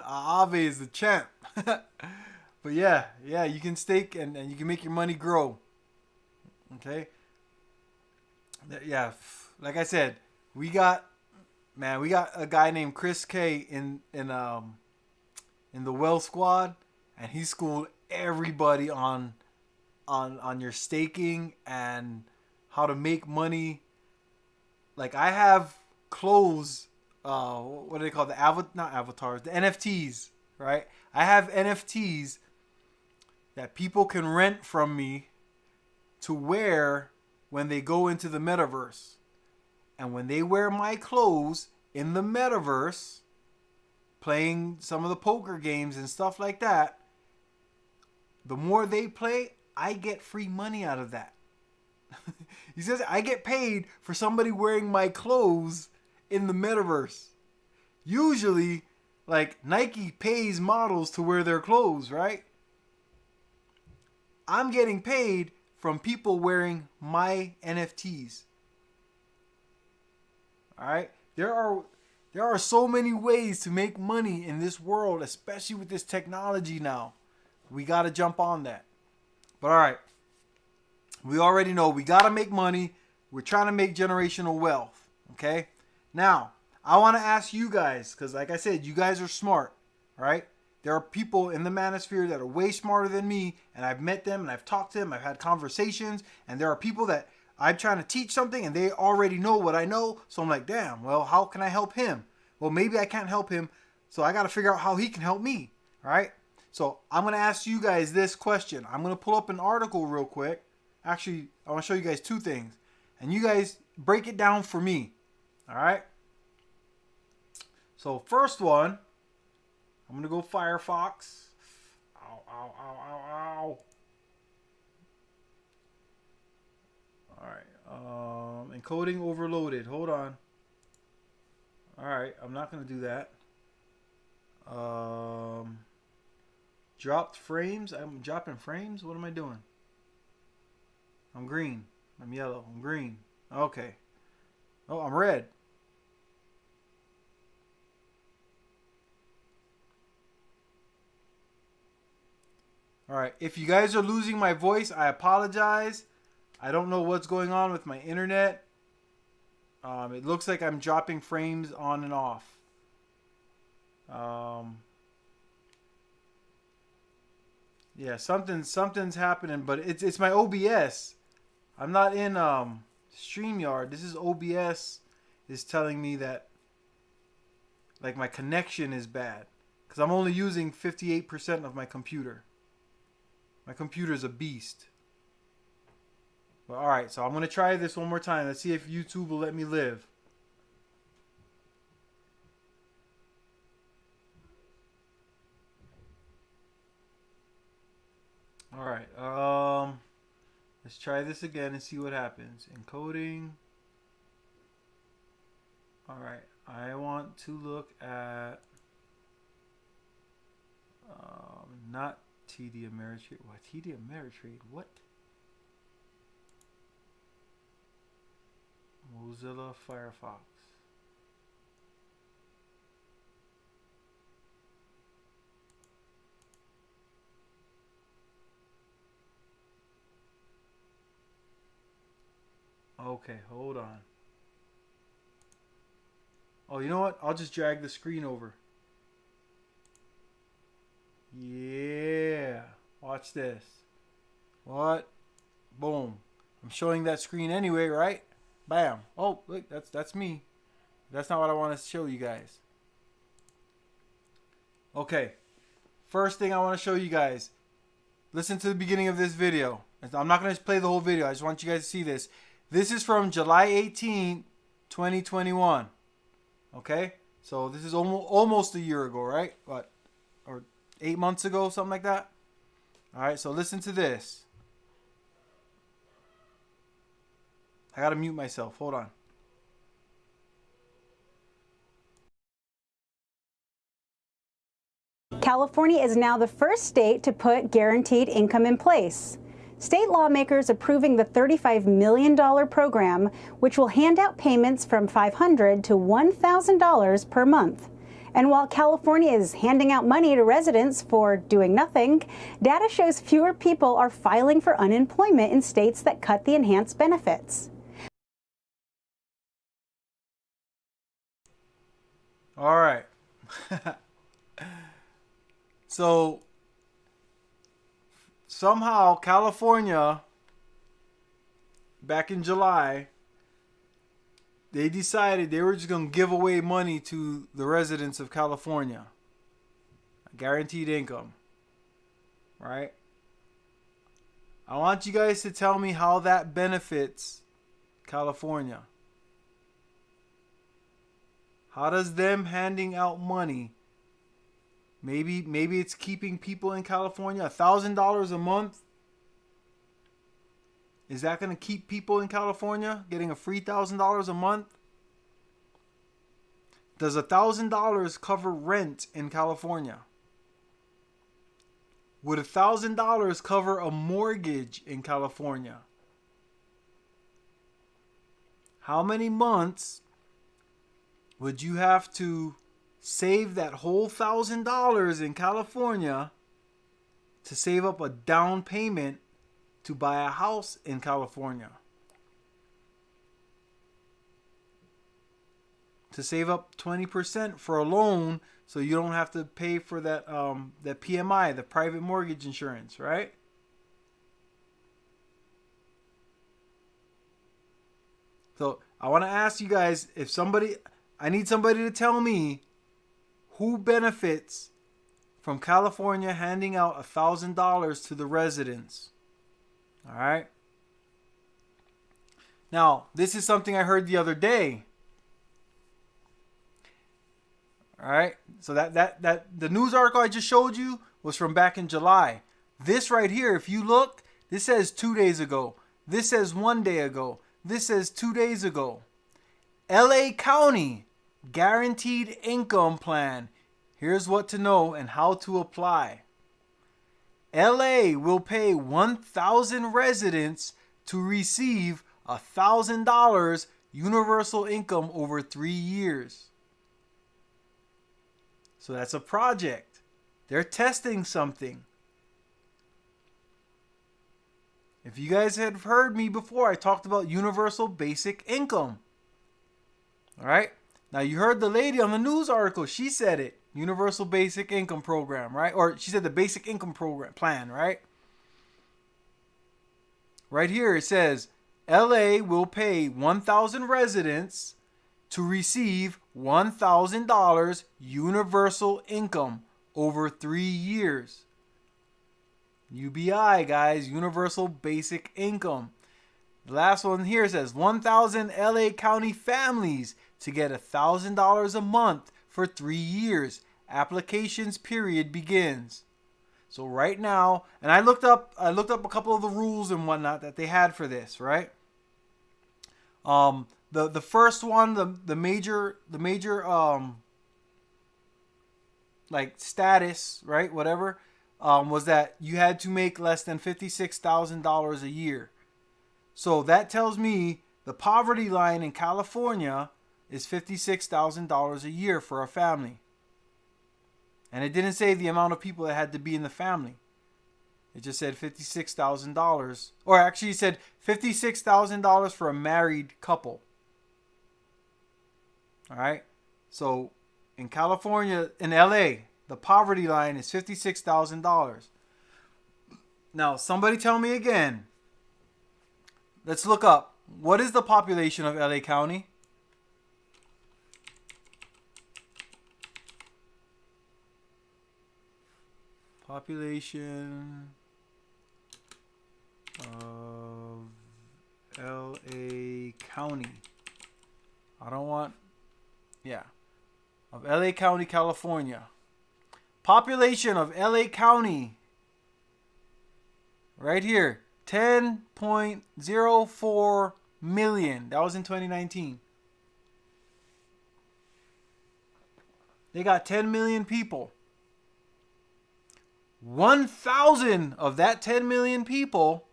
A: Ave is the champ. But yeah, you can stake and you can make your money grow. Okay. Yeah, like I said, we got a guy named Chris K in the Wealth Squad, and he schooled everybody on your staking and how to make money. Like, I have clothes, what do they call not avatars, the NFTs, right? I have NFTs that people can rent from me to wear when they go into the metaverse. And when they wear my clothes in the metaverse, playing some of the poker games and stuff like that, the more they play, I get free money out of that. He says I get paid for somebody wearing my clothes in the metaverse. Usually, like, Nike pays models to wear their clothes, right? I'm getting paid from people wearing my NFTs. All right? There are so many ways to make money in this world, especially with this technology now. We got to jump on that. But all right. We already know we got to make money. We're trying to make generational wealth. Okay? Now, I want to ask you guys, because like I said, you guys are smart, right? There are people in the manosphere that are way smarter than me, and I've met them, and I've talked to them, I've had conversations, and there are people that I'm trying to teach something, and they already know what I know, so I'm like, damn, well, how can I help him? Well, maybe I can't help him, so I got to figure out how he can help me, all right? So I'm going to ask you guys this question. I'm going to pull up an article real quick. Actually, I want to show you guys two things, and you guys break it down for me, all right? So first one, I'm going to go Firefox. Ow, ow, ow, ow, ow. All right. Encoding overloaded. Hold on. All right. I'm not going to do that. Dropped frames. I'm dropping frames. What am I doing? I'm green. I'm yellow. I'm green. Okay. Oh, I'm red. All right, if you guys are losing my voice, I apologize. I don't know what's going on with my internet. It looks like I'm dropping frames on and off. Yeah, something's happening, but it's my OBS. I'm not in StreamYard. This is OBS is telling me that, like, my connection is bad. because I'm only using 58% of my computer. My computer is a beast. But all right, so I'm going to try this one more time. Let's see if YouTube will let me live. All right, let's try this again and see what happens. Encoding. All right, I want to look at not TD Ameritrade. What? TD Ameritrade? What? Mozilla Firefox. Okay, hold on. Oh, you know what? I'll just drag the screen over. Yeah. Watch this. What? Boom. I'm showing that screen anyway, right? Bam. Oh, look, that's me. That's not what I want to show you guys. Okay. First thing I want to show you guys. Listen to the beginning of this video. I'm not going to play the whole video. I just want you guys to see this. This is from July 18, 2021. Okay? So this is almost a year ago, right? What? Or 8 months ago, something like that? All right, so listen to this. I got to mute myself. Hold on.
B: California is now the first state to put guaranteed income in place. State lawmakers approving the $35 million program, which will hand out payments from $500 to $1,000 per month. And while California is handing out money to residents for doing nothing, data shows fewer people are filing for unemployment in states that cut the enhanced benefits.
A: All right. So somehow California, back in July, they decided they were just going to give away money to the residents of California. Guaranteed income. Right? I want you guys to tell me how that benefits California. How does them handing out money, maybe it's keeping people in California $1,000 a month? Is that going to keep people in California getting a free $1,000 a month? Does $1,000 cover rent in California? Would $1,000 cover a mortgage in California? How many months would you have to save that whole $1,000 in California to save up a down payment to buy a house in California? To save up 20% for a loan so you don't have to pay for that that PMI, the private mortgage insurance, right? So I want to ask you guys, I need somebody to tell me who benefits from California handing out $1,000 to the residents. All right. Now, this is something I heard the other day. All right. So that the news article I just showed you was from back in July. This right here, if you look, this says 2 days ago. This says 1 day ago. This says 2 days ago. LA County Guaranteed Income Plan. Here's what to know and how to apply. LA will pay 1,000 residents to receive $1,000 universal income over 3 years. So that's a project. They're testing something. If you guys have heard me before, I talked about universal basic income. All right. Now you heard the lady on the news article. She said it. Universal basic income program, right? Or she said the basic income program plan, right? Right here it says LA will pay 1,000 residents to receive $1,000 universal income over 3 years. UBI, guys, Universal Basic Income. The last one here says 1,000 LA County families to get $1,000 a month for 3 years. Applications period begins. So right now, and I looked up a couple of the rules and whatnot that they had for this, right? The first one, the major like status, right? Whatever, was that you had to make less than $56,000 a year. So that tells me the poverty line in California is $56,000 a year for a family. And it didn't say the amount of people that had to be in the family. It just said $56,000. Or actually it said $56,000 for a married couple. All right. So in California, in LA, the poverty line is $56,000. Now, somebody tell me again. Let's look up. What is the population of LA County? Population of LA County. I don't want, yeah. Of LA County, California. Population of LA County. Right here. 10.04 million. That was in 2019. They got 10 million people. 1,000 of that 10 million people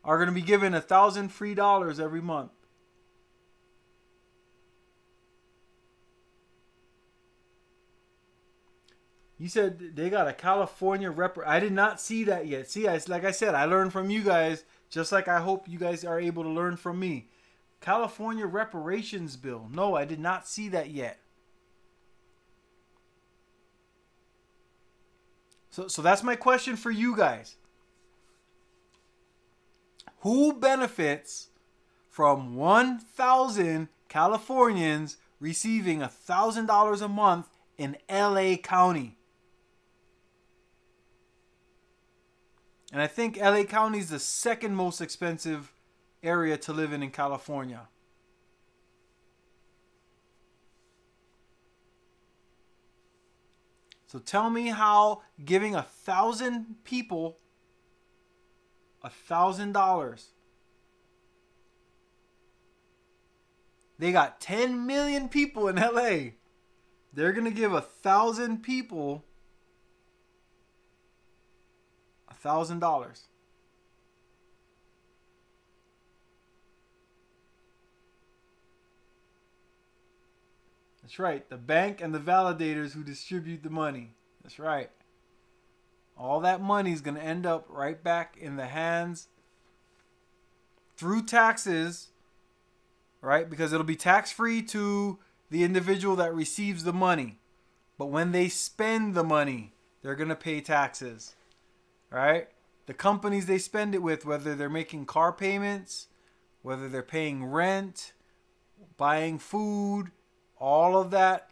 A: are going to be given $1,000 free every month. You said they got a California I did not see that yet. See, like I said, I learned from you guys, just like I hope you guys are able to learn from me. California reparations bill. No, I did not see that yet. So that's my question for you guys. Who benefits from 1,000 Californians receiving $1,000 a month in LA County? And I think LA County is the second most expensive area to live in California. So tell me how giving 1,000 people $1,000. They got 10 million people in LA. They're going to give 1,000 people $1,000. That's right. The bank and the validators who distribute the money. That's right. All that money is going to end up right back in the hands through taxes, right? Because it'll be tax-free to the individual that receives the money. But when they spend the money, they're going to pay taxes, right? The companies they spend it with, whether they're making car payments, whether they're paying rent, buying food, all of that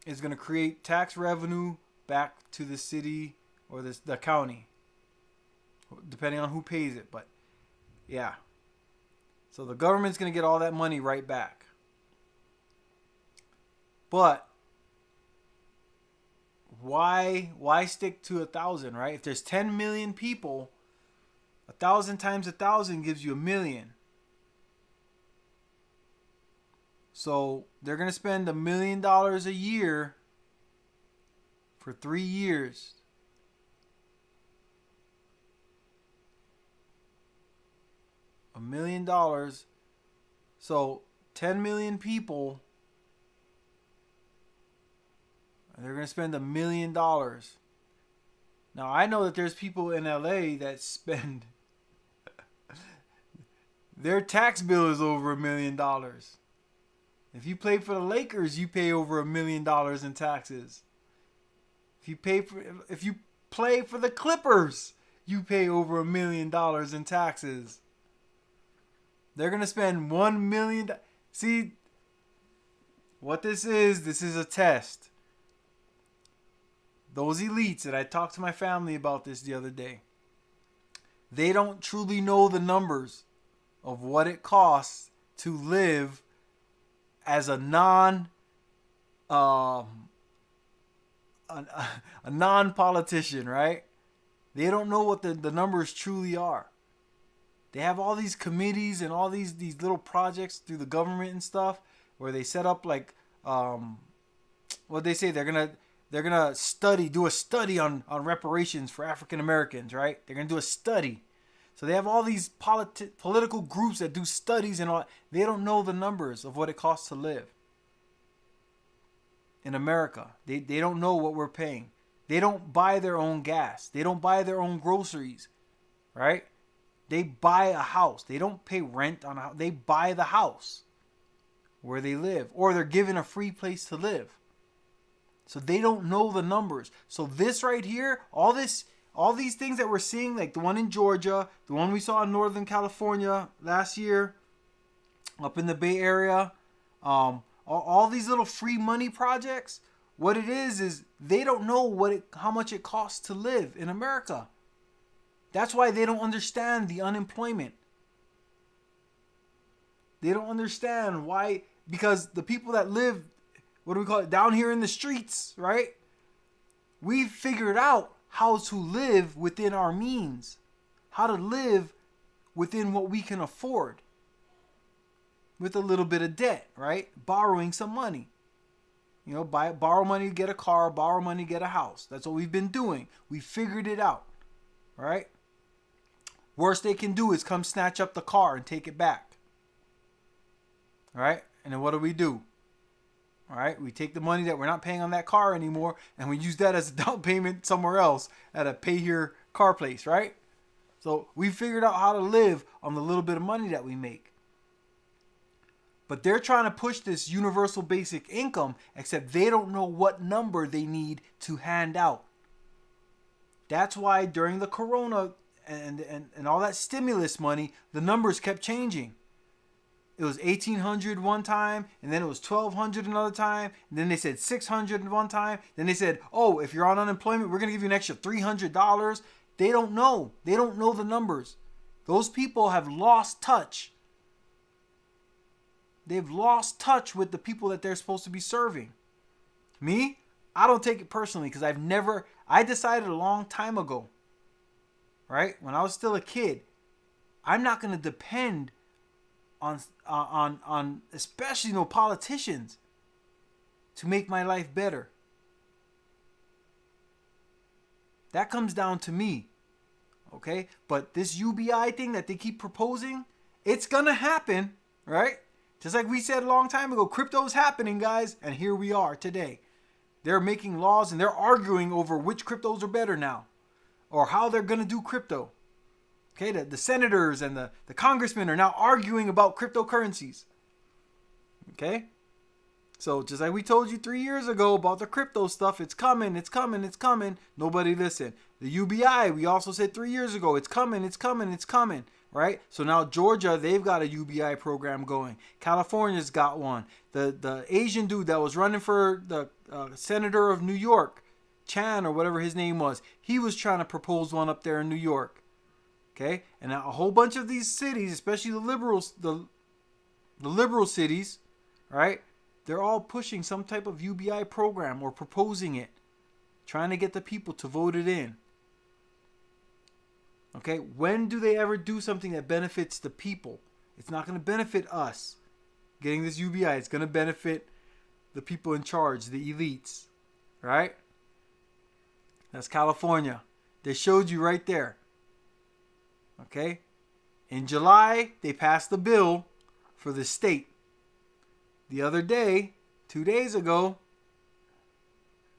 A: is going to create tax revenue back to the city or the county, depending on who pays it. But yeah, so the government's going to get all that money right back. But why stick to 1,000, right? If there's 10 million people, 1,000 times 1,000 gives you 1 million. So they're going to spend $1 million a year for 3 years. $1 million. So 10 million people, and they're going to spend $1 million. Now I know that there's people in LA that spend their tax bill is over $1 million. If you play for the Lakers, you pay over $1 million in taxes. If you play for the Clippers, you pay over $1 million in taxes. They're going to spend $1 million. See, what this is a test. those elites, and I talked to my family about this the other day, they don't truly know the numbers of what it costs to live as a non-politician, right? They don't know what the numbers truly are. They have all these committees and all these little projects through the government and stuff where they set up like what they say they're gonna do a study on reparations for African Americans, right? They're gonna do a study. So they have all these political groups that do studies and all. They don't know the numbers of what it costs to live in America. They don't know what we're paying. They don't buy their own gas. They don't buy their own groceries, right? They buy a house. They don't pay rent on a house. They buy the house where they live, or they're given a free place to live. So they don't know the numbers. So this right here, all these things that we're seeing, like the one in Georgia, the one we saw in Northern California last year, up in the Bay Area, all these little free money projects, what it is they don't know how much it costs to live in America. That's why they don't understand the unemployment. They don't understand why, because the people that live, what do we call it, down here in the streets, right? We've figured out how to live within our means, how to live within what we can afford with a little bit of debt, right? Borrowing some money. You know, borrow money to get a car, borrow money to get a house. That's what we've been doing. We figured it out, right? Worst they can do is come snatch up the car and take it back. All right? And then what do? All right? We take the money that we're not paying on that car anymore and we use that as a down payment somewhere else at a pay here car place, right? So we figured out how to live on the little bit of money that we make. But they're trying to push this universal basic income, except they don't know what number they need to hand out. That's why during the corona and all that stimulus money, the numbers kept changing. It was $1,800 one time, and then it was $1,200 another time, and then they said $600 one time. Then they said, oh, if you're on unemployment, we're going to give you an extra $300. They don't know. They don't know the numbers. Those people have lost touch. They've lost touch with the people that they're supposed to be serving. Me, I don't take it personally because I decided a long time ago, right? When I was still a kid, I'm not going to depend on especially politicians to make my life better. That comes down to me, okay? But this UBI thing that they keep proposing, it's going to happen, right? Just like we said a long time ago, crypto's happening, guys, and here we are today. They're making laws and they're arguing over which cryptos are better now or how they're going to do crypto. Okay, the senators and the congressmen are now arguing about cryptocurrencies. Okay? So just like we told you 3 years ago about the crypto stuff, it's coming, it's coming, it's coming. Nobody listened. The UBI, we also said 3 years ago, it's coming, it's coming, it's coming. Right? So now Georgia, they've got a UBI program going. California's got one. The Asian dude that was running for the senator of New York, Chan or whatever his name was, he was trying to propose one up there in New York. Okay? And now a whole bunch of these cities, especially the liberal cities, right? They're all pushing some type of UBI program or proposing it, trying to get the people to vote it in. Okay, when do they ever do something that benefits the people? It's not going to benefit us getting this UBI. It's going to benefit the people in charge, the elites, right? That's California. They showed you right there. Okay, in July, they passed the bill for the state. The other day, 2 days ago,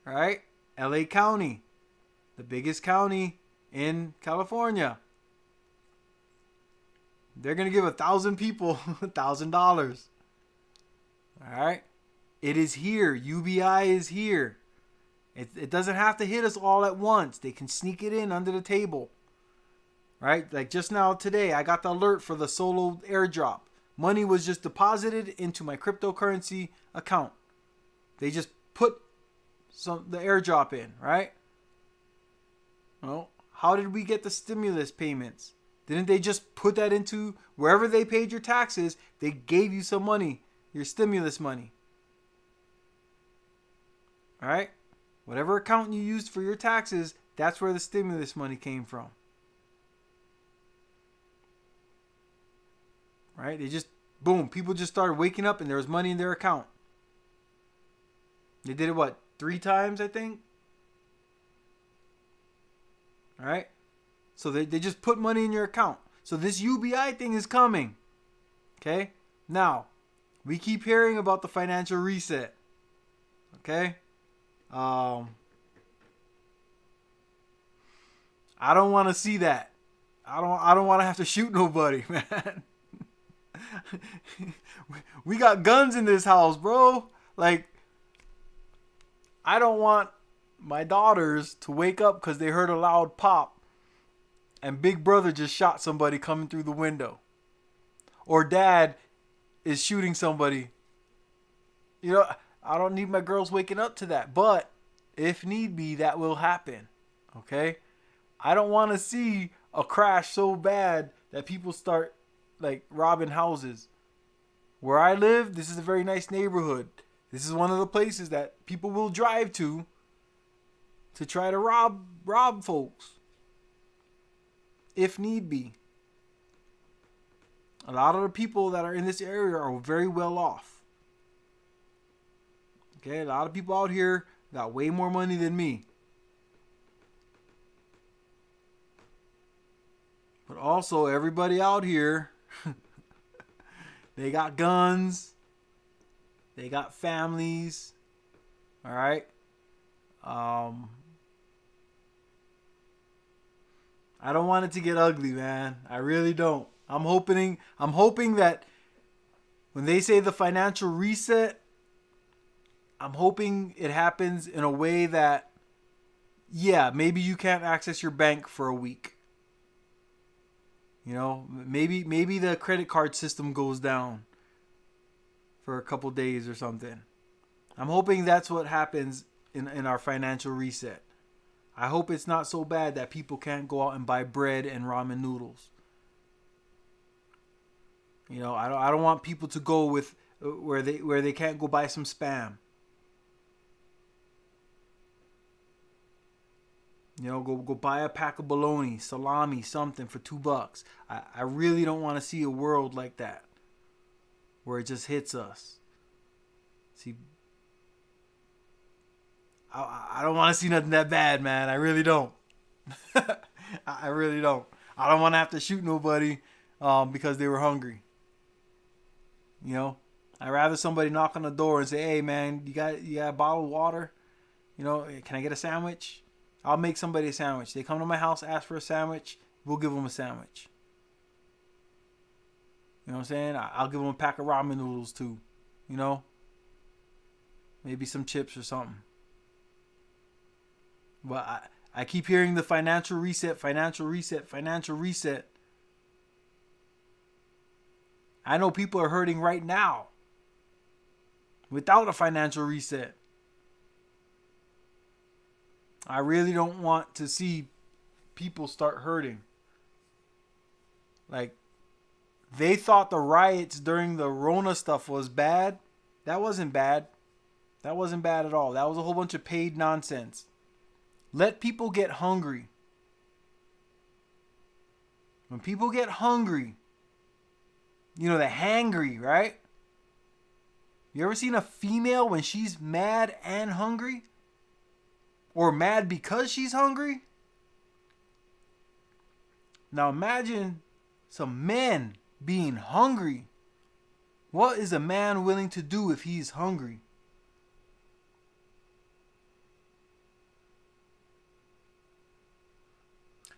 A: right, LA County, the biggest county in California, they're going to give 1,000 people $1,000. All right. It is here. UBI is here. It doesn't have to hit us all at once. They can sneak it in under the table. Right? Like just now today, I got the alert for the solo airdrop. Money was just deposited into my cryptocurrency account. They just put the airdrop in, right? Well, how did we get the stimulus payments? Didn't they just put that into wherever they paid your taxes? They gave you some money, your stimulus money. All right? Whatever account you used for your taxes, that's where the stimulus money came from. Right? They just, boom, people just started waking up and there was money in their account. They did it, what, 3 times, I think? All right? So they just put money in your account. So this UBI thing is coming. Okay? Now, we keep hearing about the financial reset. Okay? I don't want to see that. I don't want to have to shoot nobody, man. We got guns in this house, bro. Like, I don't want my daughters to wake up because they heard a loud pop and Big Brother just shot somebody coming through the window. Or Dad is shooting somebody. You know, I don't need my girls waking up to that. But if need be, that will happen. Okay? I don't want to see a crash so bad that people start like robbing houses. Where I live, this is a very nice neighborhood. This is one of the places that people will drive to try to rob folks. If need be. A lot of the people that are in this area are very well off. Okay, a lot of people out here got way more money than me. But also everybody out here, they got guns. They got families. All right. I don't want it to get ugly, man. I really don't. I'm hoping that when they say the financial reset, I'm hoping it happens in a way that, yeah, maybe you can't access your bank for a week. You know, maybe the credit card system goes down for a couple days or something. I'm hoping that's what happens in our financial reset. I hope it's not so bad that people can't go out and buy bread and ramen noodles. You know, I don't want people to go with where they can't go buy some Spam. You know, go buy a pack of bologna, salami, something for $2. I really don't want to see a world like that where it just hits us. See, I don't want to see nothing that bad, man. I really don't. I really don't. I don't want to have to shoot nobody because they were hungry. You know, I'd rather somebody knock on the door and say, "Hey, man, you got a bottle of water? You know, can I get a sandwich?" I'll make somebody a sandwich. They come to my house, ask for a sandwich. We'll give them a sandwich. You know what I'm saying? I'll give them a pack of ramen noodles too. You know, maybe some chips or something. But I keep hearing the financial reset, financial reset, financial reset. I know people are hurting right now without a financial reset. I really don't want to see people start hurting. Like, they thought the riots during the Rona stuff was bad. That wasn't bad. That wasn't bad at all. That was a whole bunch of paid nonsense. Let people get hungry. When people get hungry, you know, they're hangry, right? You ever seen a female when she's mad and hungry? Or mad because she's hungry? Now imagine some men being hungry. What is a man willing to do if he's hungry?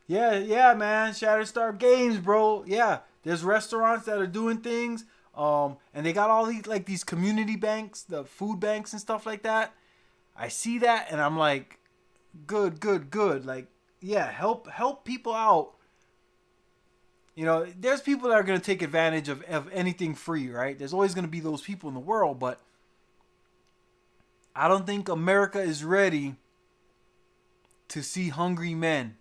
A: Yeah, man. Shatterstar Games, bro. Yeah, there's restaurants that are doing things. And they got all these community banks, the food banks and stuff like that. I see that and I'm like, good. Like, yeah, help people out. You know, there's people that are going to take advantage of anything free, right? There's always going to be those people in the world, but I don't think America is ready to see hungry men.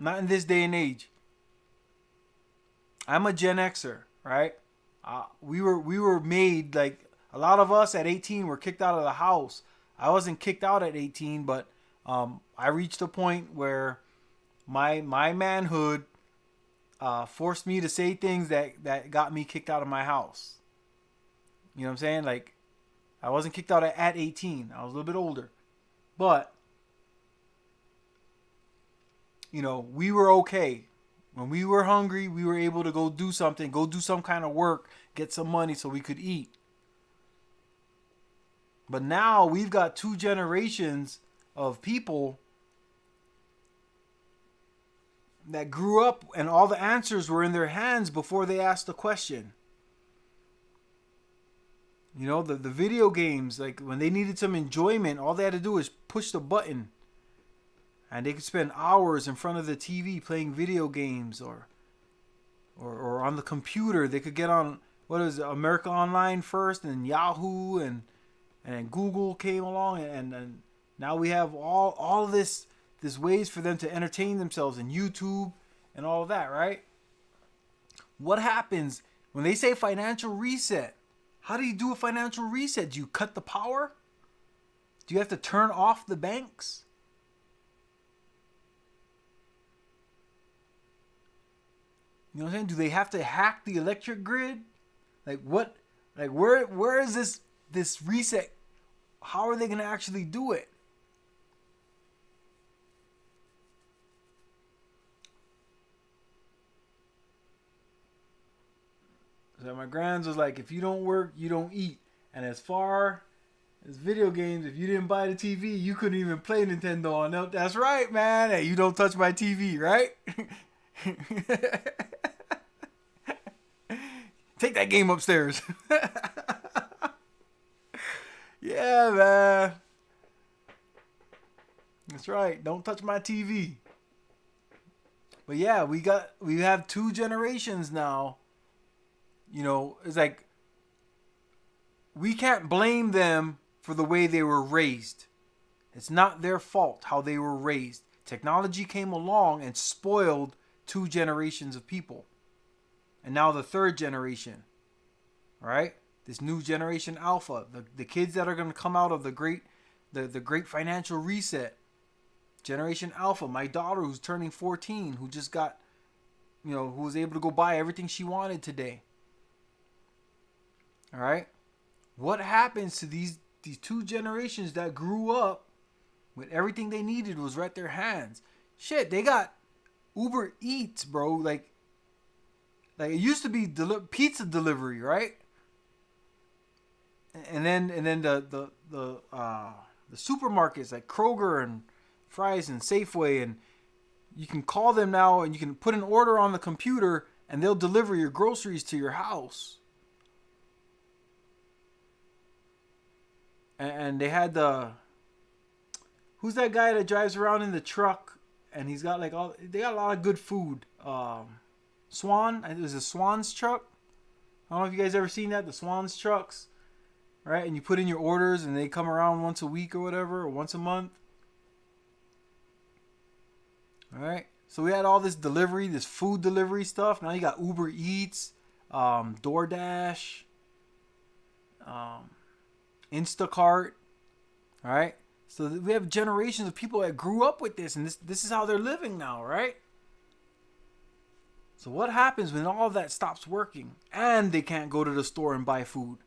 A: Not in this day and age. I'm a Gen Xer, right? We were made, like, a lot of us at 18 were kicked out of the house. I wasn't kicked out at 18, but I reached a point where my manhood forced me to say things that got me kicked out of my house. You know what I'm saying? Like, I wasn't kicked out at 18. I was a little bit older. But, you know, we were okay. When we were hungry, we were able to go do something, go do some kind of work, get some money so we could eat. But now we've got 2 generations of people that grew up and all the answers were in their hands before they asked the question. You know, the video games, like when they needed some enjoyment, all they had to do is push the button. And they could spend hours in front of the TV playing video games or on the computer. They could get on, what is it, America Online first, and Yahoo, and Google came along, and now we have all of this ways for them to entertain themselves, and YouTube and all of that, right? What happens when they say financial reset? How do you do a financial reset? Do you cut the power? Do you have to turn off the banks? You know what I'm saying? Do they have to hack the electric grid? Like what? Like where is this reset? How are they going to actually do it? So my grands was like, if you don't work, you don't eat. And as far as video games, if you didn't buy the TV, you couldn't even play Nintendo on it. That's right, man. Hey, you don't touch my TV, right? Take that game upstairs. Yeah, man. That's right. Don't touch my TV. But yeah, we have 2 generations now. You know, it's like we can't blame them for the way they were raised. It's not their fault how they were raised. Technology came along and spoiled 2 generations of people. And now the 3rd generation, right? This new generation alpha, the kids that are going to come out of the great financial reset. Generation alpha, my daughter who's turning 14, who just got, you know, who was able to go buy everything she wanted today. All right? What happens to these 2 generations that grew up with everything they needed was right at their hands? Shit, they got Uber Eats, bro. Like it used to be pizza delivery, right? And then the supermarkets like Kroger and Fry's and Safeway, and you can call them now and you can put an order on the computer and they'll deliver your groceries to your house. And they had who's that guy that drives around in the truck and he's got like they got a lot of good food. Swan, it was a Swan's truck. I don't know if you guys ever seen that, the Swan's trucks, right? And you put in your orders and they come around once a week or whatever, or once a month. All right. So we had all this delivery, this food delivery stuff. Now you got Uber Eats, DoorDash, Instacart. All right. So we have generations of people that grew up with this, and this is how they're living now, right? So what happens when all of that stops working and they can't go to the store and buy food?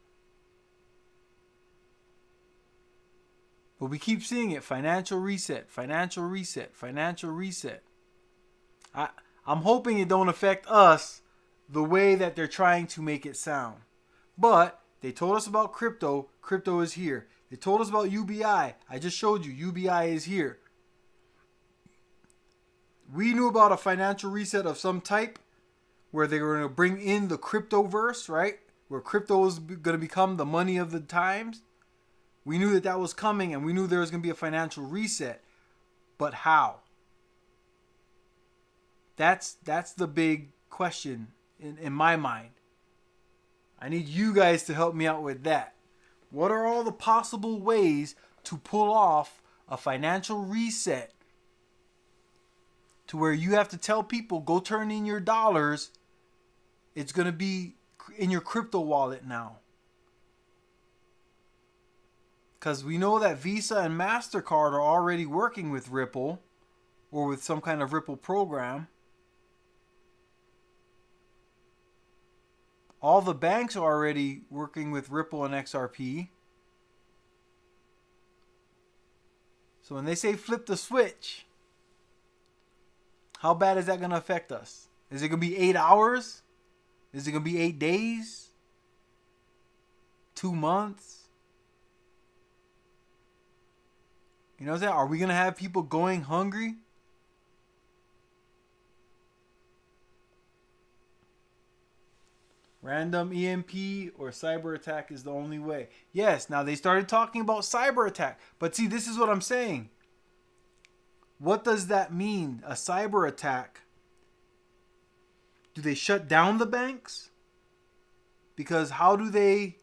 A: But we keep seeing it. Financial reset, financial reset, financial reset. I'm hoping it don't affect us the way that they're trying to make it sound. But they told us about crypto. Crypto is here. They told us about UBI. I just showed you. UBI is here. We knew about a financial reset of some type where they were going to bring in the cryptoverse, right? Where crypto is going to become the money of the times. We knew that was coming, and we knew there was going to be a financial reset. But how? That's the big question in my mind. I need you guys to help me out with that. What are all the possible ways to pull off a financial reset to where you have to tell people, go turn in your dollars. It's going to be in your crypto wallet now. Because we know that Visa and MasterCard are already working with Ripple or with some kind of Ripple program. All the banks are already working with Ripple and XRP. So when they say flip the switch, how bad is that going to affect us? Is it going to be 8 hours? Is it going to be 8 days? 2 months? You know what I'm saying? Are we going to have people going hungry? Random EMP or cyber attack is the only way. Yes, now they started talking about cyber attack. But see, this is what I'm saying. What does that mean? A cyber attack? Do they shut down the banks? Because how do they...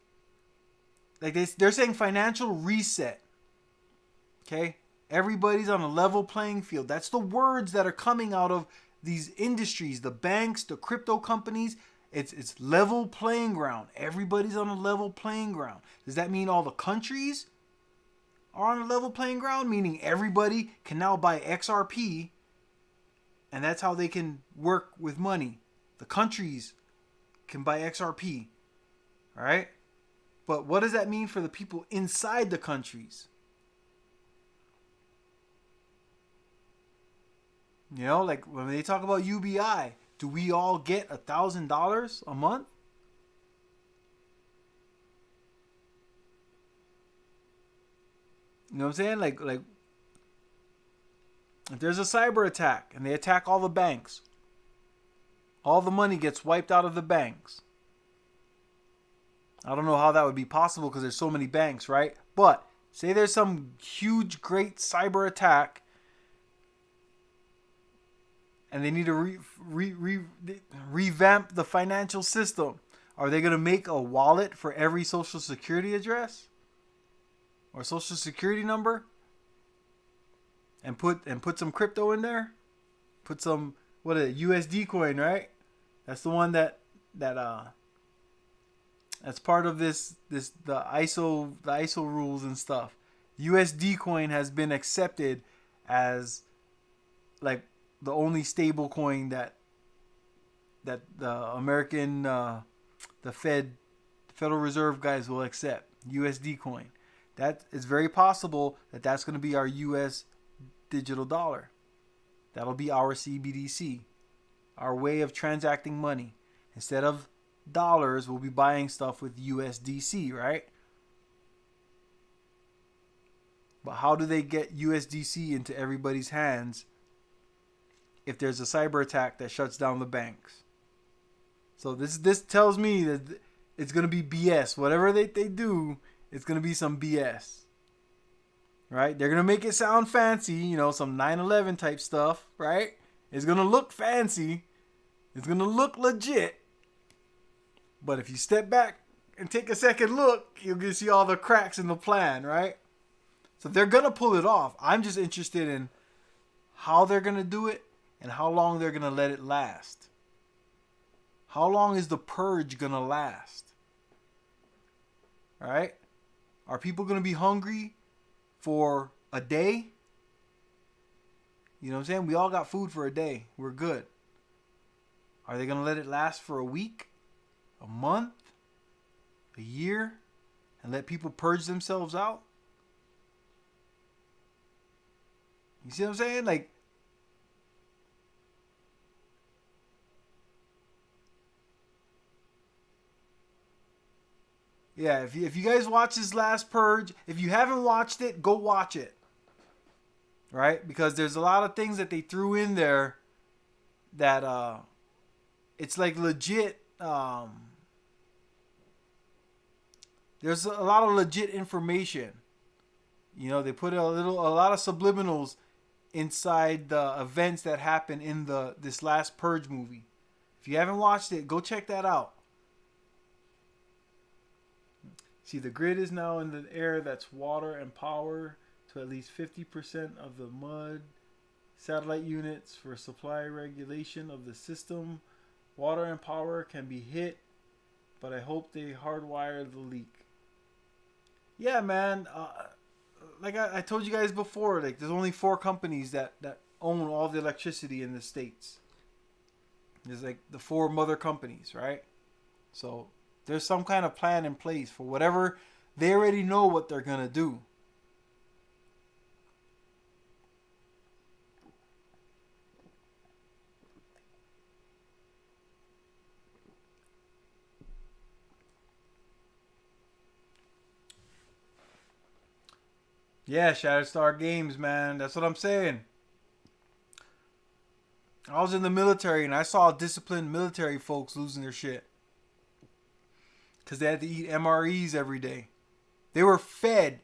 A: Like they're saying financial reset. Okay? Everybody's on a level playing field. That's the words that are coming out of these industries. The banks, the crypto companies. It's level playing ground. Everybody's on a level playing ground. Does that mean all the countries are on a level playing ground? Meaning everybody can now buy XRP, and that's how they can work with money. The countries can buy XRP. All right? But what does that mean for the people inside the countries? You know, like when they talk about UBI, do we all get $1,000 a month? You know what I'm saying? Like if there's a cyber attack and they attack all the banks, all the money gets wiped out of the banks. I don't know how that would be possible because there's so many banks, right? But say there's some huge, great cyber attack and they need to revamp the financial system. Are they going to make a wallet for every social security address or social security number and put some crypto in there? Put some USD coin, right? That's the one that's part of the ISO rules and stuff. USD coin has been accepted as like the only stable coin that the American the Federal Reserve guys will accept. USD coin. That is very possible that's going to be our US digital dollar. That'll be our CBDC, our way of transacting money. Instead of dollars, we'll be buying stuff with USDC, right? But how do they get USDC into everybody's hands if there's a cyber attack that shuts down the banks? So this tells me that it's going to be BS. Whatever they do, it's going to be some BS. Right? They're going to make it sound fancy, you know, some 9/11 type stuff, right? It's going to look fancy. It's going to look legit. But if you step back and take a second look, you're going to see all the cracks in the plan, right? So they're going to pull it off. I'm just interested in how they're going to do it and how long they're going to let it last. How long is the purge going to last? All right? Are people going to be hungry for a day? You know what I'm saying? We all got food for a day. We're good. Are they going to let it last for a week? A month? A year? And let people purge themselves out? You see what I'm saying? Like, yeah, if you guys watch this last purge, if you haven't watched it, go watch it. Right? Because there's a lot of things that they threw in there that it's like legit. There's a lot of legit information. You know, they put a lot of subliminals inside the events that happen in this last purge movie. If you haven't watched it, go check that out. See, the grid is now in the air that's water and power to at least 50% of the mud satellite units for supply regulation of the system. Water and power can be hit, but I hope they hardwire the leak. Yeah, man. Like I told you guys before, like there's only 4 companies that own all the electricity in the States. There's like the 4 mother companies, right? So there's some kind of plan in place for whatever. They already know what they're gonna do. Yeah, Shatterstar Games, man. That's what I'm saying. I was in the military and I saw disciplined military folks losing their shit because they had to eat MREs every day. They were fed,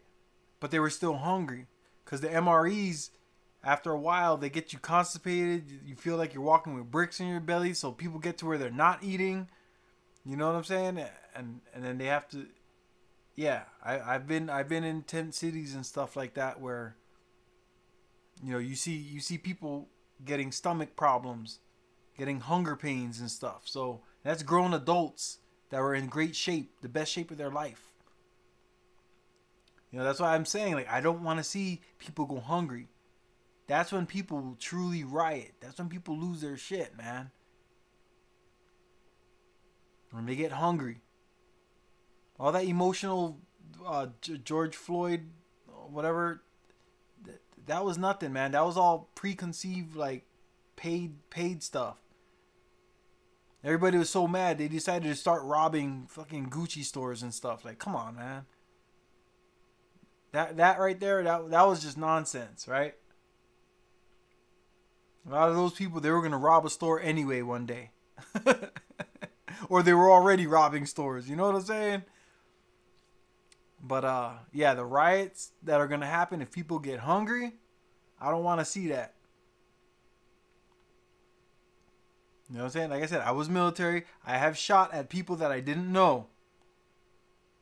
A: but they were still hungry because the MREs, after a while, they get you constipated. You feel like you're walking with bricks in your belly, so people get to where they're not eating. You know what I'm saying? And then they have to. Yeah, I've been in tent cities and stuff like that where, you know, you see people getting stomach problems, getting hunger pains and stuff. So that's grown adults that were in great shape, the best shape of their life. You know, that's why I'm saying, like, I don't want to see people go hungry. That's when people truly riot. That's when people lose their shit, man. When they get hungry. All that emotional George Floyd, whatever, that was nothing, man. That was all preconceived, like, paid stuff. Everybody was so mad, they decided to start robbing fucking Gucci stores and stuff. Like, come on, man. That right there, that was just nonsense, right? A lot of those people, they were going to rob a store anyway one day. Or they were already robbing stores, you know what I'm saying? But yeah, the riots that are going to happen if people get hungry, I don't want to see that. You know what I'm saying? Like I said, I was military. I have shot at people that I didn't know.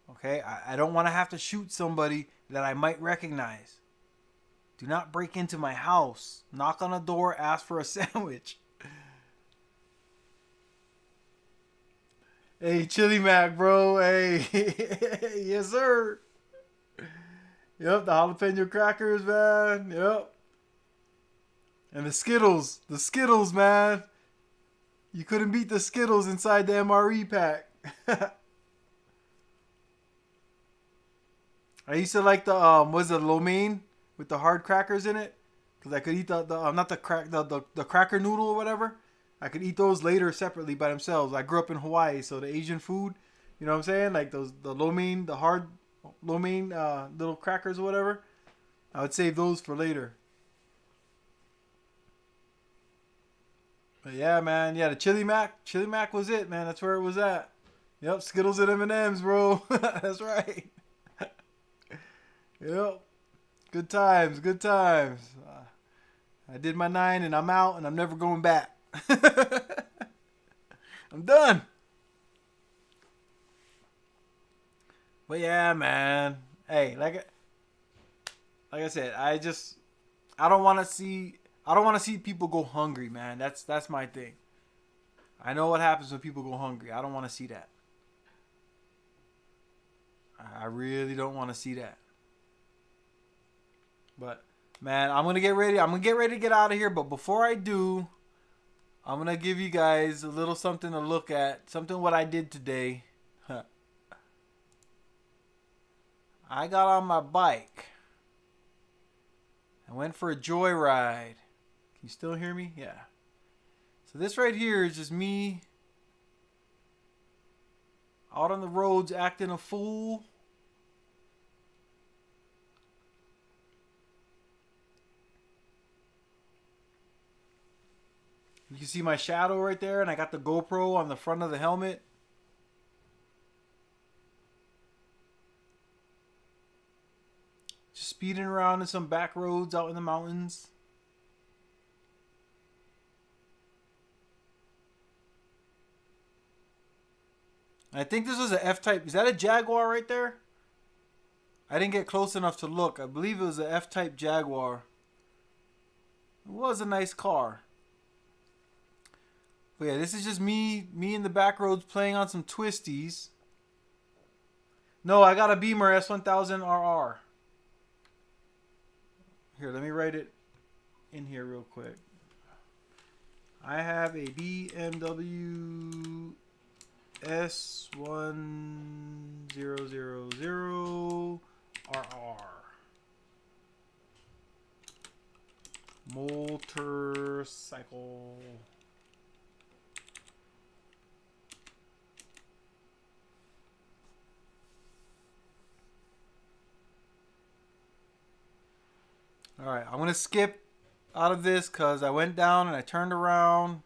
A: Okay? I don't want to have to shoot somebody that I might recognize. Do not break into my house. Knock on a door, ask for a sandwich. Hey, Chili Mac, bro. Hey. Yes, sir. Yep, the jalapeno crackers, man. Yep. And the Skittles. The Skittles, man. You couldn't beat the Skittles inside the MRE pack. I used to like the, was it lo mein with the hard crackers in it? Because I could eat the cracker noodle or whatever. I could eat those later separately by themselves. I grew up in Hawaii, so the Asian food, you know what I'm saying? Like the lo mein, the hard lo mein little crackers or whatever. I would save those for later. But yeah, man. Yeah, the Chili Mac. Chili Mac was it, man. That's where it was at. Yep, Skittles and M&M's, bro. That's right. Yep. Good times, good times. I did my 9 and I'm out and I'm never going back. I'm done. But yeah, man. Hey, like I said, I don't want to see people go hungry, man. That's my thing. I know what happens when people go hungry. I don't want to see that. I really don't want to see that. But man, I'm gonna get ready. I'm gonna get ready to get out of here. But before I do, I'm gonna give you guys a little something to look at. Something what I did today. I got on my bike. I went for a joyride. Can you still hear me? Yeah. So this right here is just me out on the roads acting a fool. You can see my shadow right there, and I got the GoPro on the front of the helmet. Just speeding around in some back roads out in the mountains. I think this was an F-Type. Is that a Jaguar right there? I didn't get close enough to look. I believe it was an F-Type Jaguar. It was a nice car. But yeah, this is just me in the back roads playing on some twisties. No, I got a Beamer S1000RR. Here, let me write it in here real quick. I have a BMW S1000RR. Motorcycle. Alright, I'm going to skip out of this because I went down and I turned around,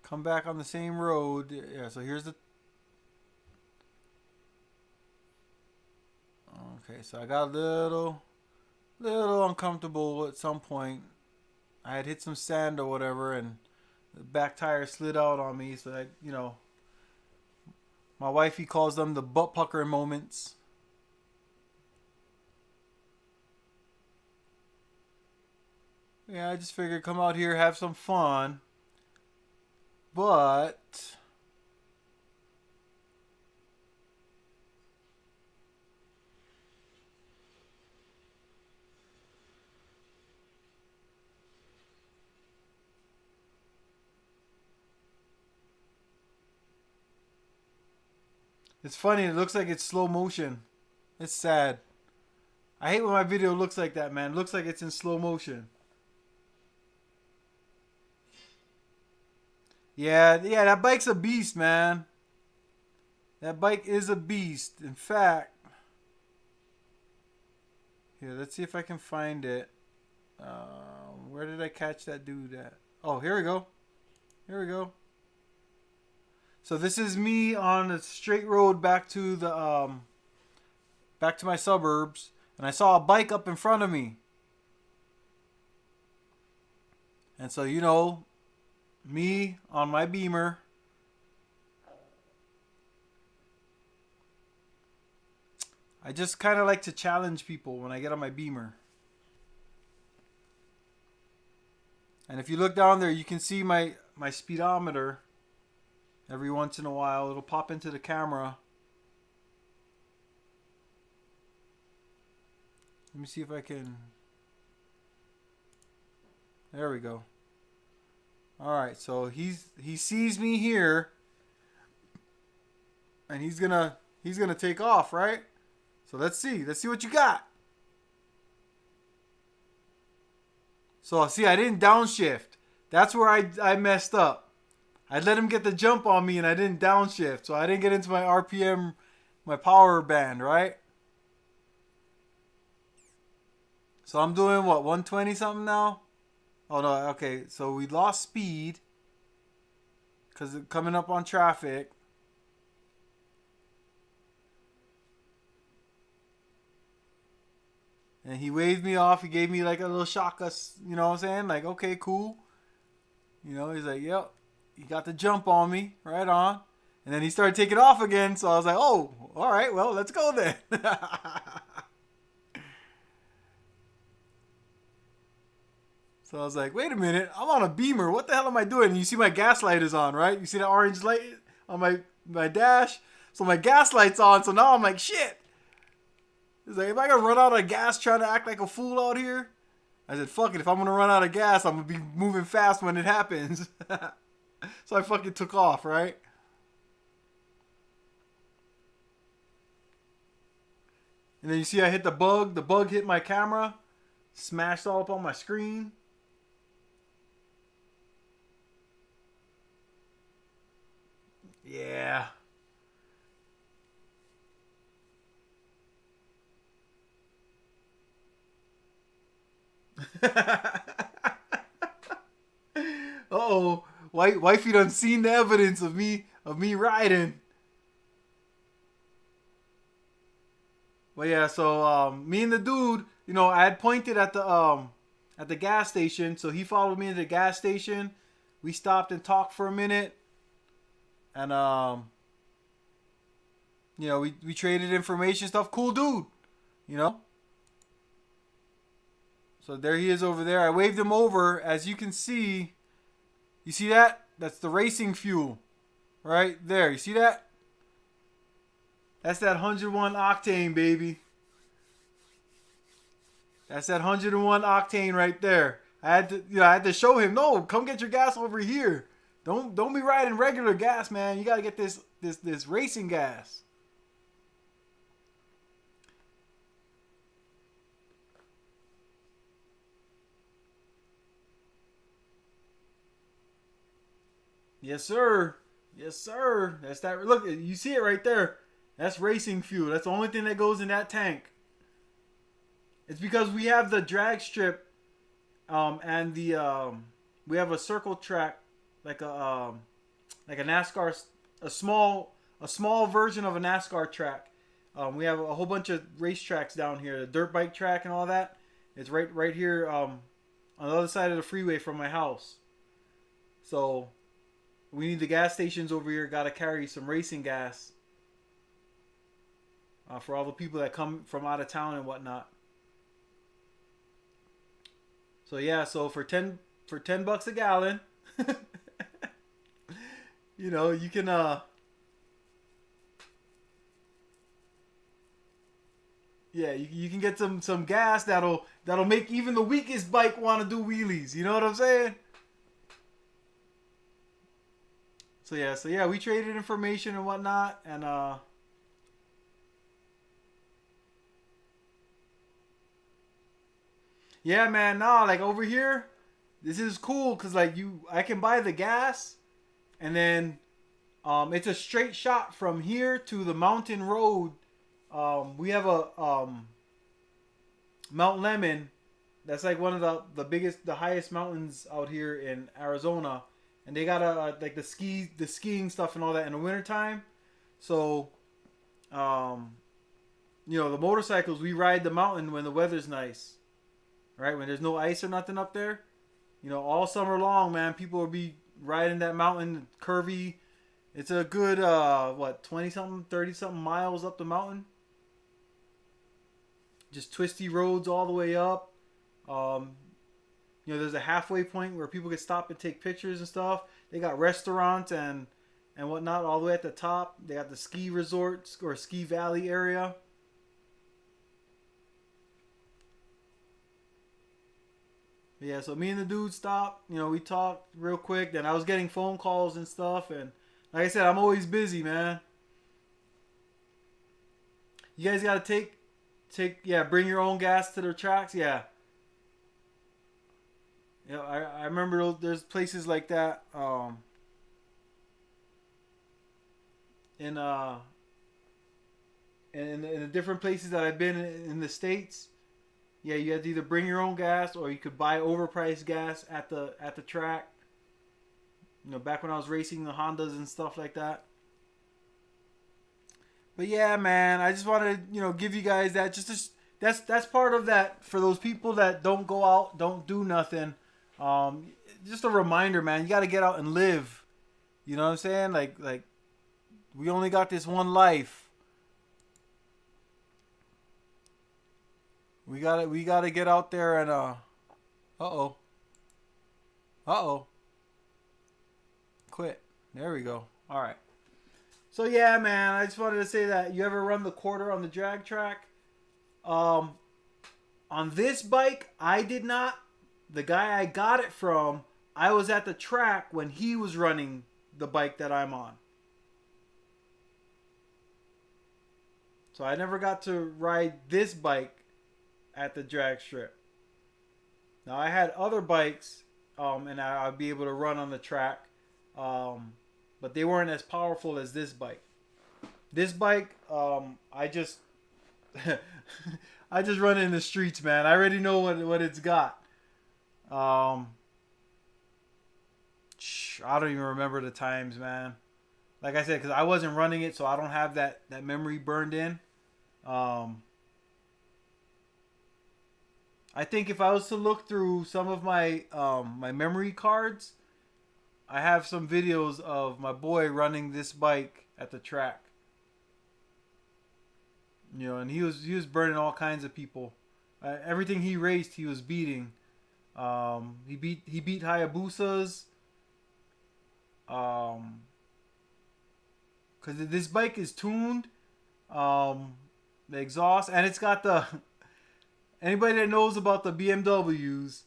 A: come back on the same road. Yeah, so here's the... Okay, so I got a little uncomfortable at some point. I had hit some sand or whatever and the back tire slid out on me. So, my wifey calls them the butt pucker moments. Yeah, I just figured come out here, have some fun. But it's funny, it looks like it's slow motion. It's sad. I hate when my video looks like that, man. It looks like it's in slow motion. Yeah, that bike's a beast, man. That bike is a beast. In fact, here, let's see if I can find it. Where did I catch that dude at? Oh, here we go. Here we go. So this is me on a straight road back to the back to my suburbs, and I saw a bike up in front of me. And so, you know, me on my Beamer, I just kind of like to challenge people when I get on my Beamer. And if you look down there, you can see my speedometer. Every once in a while, it'll pop into the camera. Let me see if I can... There we go. Alright, so he sees me here. And he's gonna take off, right? So let's see what you got. So see, I didn't downshift. That's where I messed up. I let him get the jump on me and I didn't downshift. So I didn't get into my RPM, my power band, right? So I'm doing what, 120 something now? Oh no, okay. So we lost speed because coming up on traffic. And he waved me off. He gave me like a little shock us, you know what I'm saying? Like, okay, cool. You know, he's like, yep. He got the jump on me, right on. And then he started taking off again. So I was like, oh, all right, well, let's go then. So I was like, wait a minute, I'm on a Beamer. What the hell am I doing? And you see my gas light is on, right? You see that orange light on my dash? So my gas light's on. So now I'm like, shit. He's like, am I going to run out of gas trying to act like a fool out here? I said, fuck it. If I'm going to run out of gas, I'm going to be moving fast when it happens. So I fucking took off, right? And then you see I hit the bug. The bug hit my camera. Smashed all up on my screen. Yeah. Uh-oh. Wifey done seen the evidence of me riding. But yeah, so me and the dude, you know, I had pointed at the gas station, so he followed me to the gas station. We stopped and talked for a minute. And you know, we traded information stuff. Cool dude, you know. So there he is over there. I waved him over. As you can see, you see that? That's the racing fuel right there. You see that? That's that 101 octane, baby. That's that 101 octane right there. I had to show him, no, come get your gas over here. Don't be riding regular gas, man. You gotta get this racing gas. Yes, sir. Yes, sir. That's that. Look, you see it right there. That's racing fuel. That's the only thing that goes in that tank. It's because we have the drag strip, and the we have a circle track, like a NASCAR, a small version of a NASCAR track. We have a whole bunch of race tracks down here, the dirt bike track and all that. It's right here on the other side of the freeway from my house. So we need the gas stations over here. Got to carry some racing gas for all the people that come from out of town and whatnot. So yeah, so for 10 bucks a gallon, you know, you can yeah, you can get some gas that'll make even the weakest bike want to do wheelies. You know what I'm saying? So yeah, we traded information and whatnot, and yeah, man, nah, like over here, this is cool because like I can buy the gas, and then it's a straight shot from here to the mountain road. We have a Mount Lemmon, that's like one of the highest mountains out here in Arizona. And they got like the skiing stuff and all that in the wintertime. So, you know, the motorcycles, we ride the mountain when the weather's nice. Right? When there's no ice or nothing up there. You know, all summer long, man, people will be riding that mountain, curvy. It's a good, 20-something, 30-something miles up the mountain. Just twisty roads all the way up. You know, there's a halfway point where people can stop and take pictures and stuff. They got restaurants and whatnot all the way at the top. They got the ski resorts or ski valley area. But yeah, so me and the dude stopped. You know, we talked real quick. Then I was getting phone calls and stuff. And like I said, I'm always busy, man. You guys got to bring your own gas to the tracks. Yeah. Yeah, I remember there's places like that in the different places that I've been in the States. Yeah, you had to either bring your own gas or you could buy overpriced gas at the track. You know, back when I was racing the Hondas and stuff like that. But yeah, man, I just wanted to, you know, give you guys that. That's part of that for those people that don't go out, don't do nothing. Just a reminder, man. You got to get out and live. You know what I'm saying? Like we only got this one life. We gotta get out there and quit. There we go. All right. So yeah, man. I just wanted to say that you ever run the quarter on the drag track? On this bike, I did not. The guy I got it from, I was at the track when he was running the bike that I'm on. So I never got to ride this bike at the drag strip. Now I had other bikes, and I'd be able to run on the track, but they weren't as powerful as this bike. This bike, I just run it in the streets, man. I already know what it's got. I don't even remember the times, man. Like I said, because I wasn't running it, so I don't have that memory burned in. I think if I was to look through some of my my memory cards, I have some videos of my boy running this bike at the track. You know, and he was burning all kinds of people. Everything he raced, he was beating. He beat Hayabusas. Because this bike is tuned. The exhaust, and it's got the. Anybody that knows about the BMWs,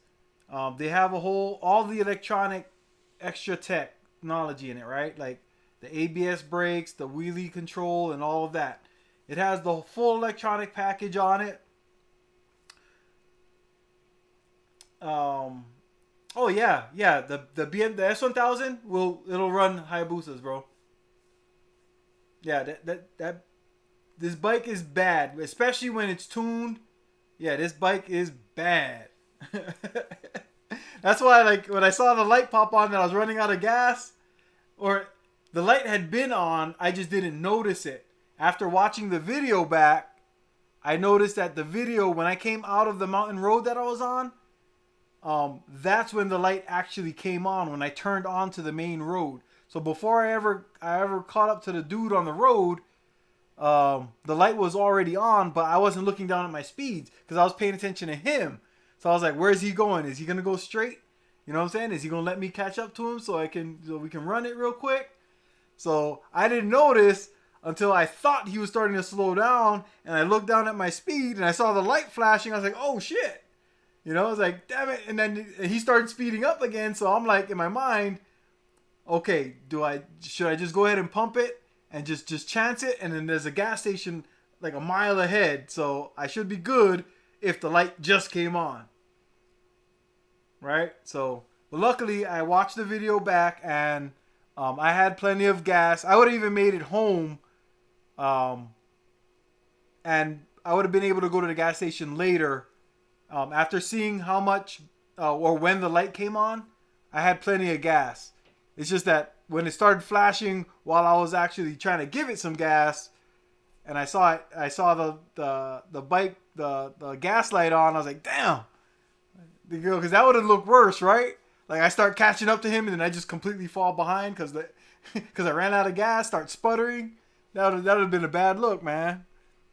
A: they have all the electronic extra technology in it, right? Like the ABS brakes, the wheelie control, and all of that. It has the full electronic package on it. Oh yeah. The S1000 it'll run Hayabusas, bro. Yeah, this bike is bad, especially when it's tuned. Yeah, this bike is bad. That's why, like, when I saw the light pop on that I was running out of gas, or the light had been on, I just didn't notice it. After watching the video back, I noticed that the video, when I came out of the mountain road that I was on, that's when the light actually came on, when I turned onto the main road. So before I ever caught up to the dude on the road, the light was already on, but I wasn't looking down at my speeds because I was paying attention to him. So I was like, where's he going? Is he going to go straight? You know what I'm saying? Is he going to let me catch up to him so we can run it real quick? So I didn't notice until I thought he was starting to slow down, and I looked down at my speed and I saw the light flashing. I was like, oh shit. You know, I was like, damn it. And then he started speeding up again. So I'm like, in my mind, okay, should I just go ahead and pump it and just chance it? And then there's a gas station like a mile ahead, so I should be good if the light just came on. Right? So, but luckily I watched the video back, and I had plenty of gas. I would have even made it home, and I would have been able to go to the gas station later. After seeing how much or when the light came on, I had plenty of gas. It's just that when it started flashing while I was actually trying to give it some gas, and I saw the bike, the gas light on, I was like, damn, because that would have looked worse, right? Like I start catching up to him, and then I just completely fall behind because I ran out of gas, start sputtering. That would have been a bad look, man.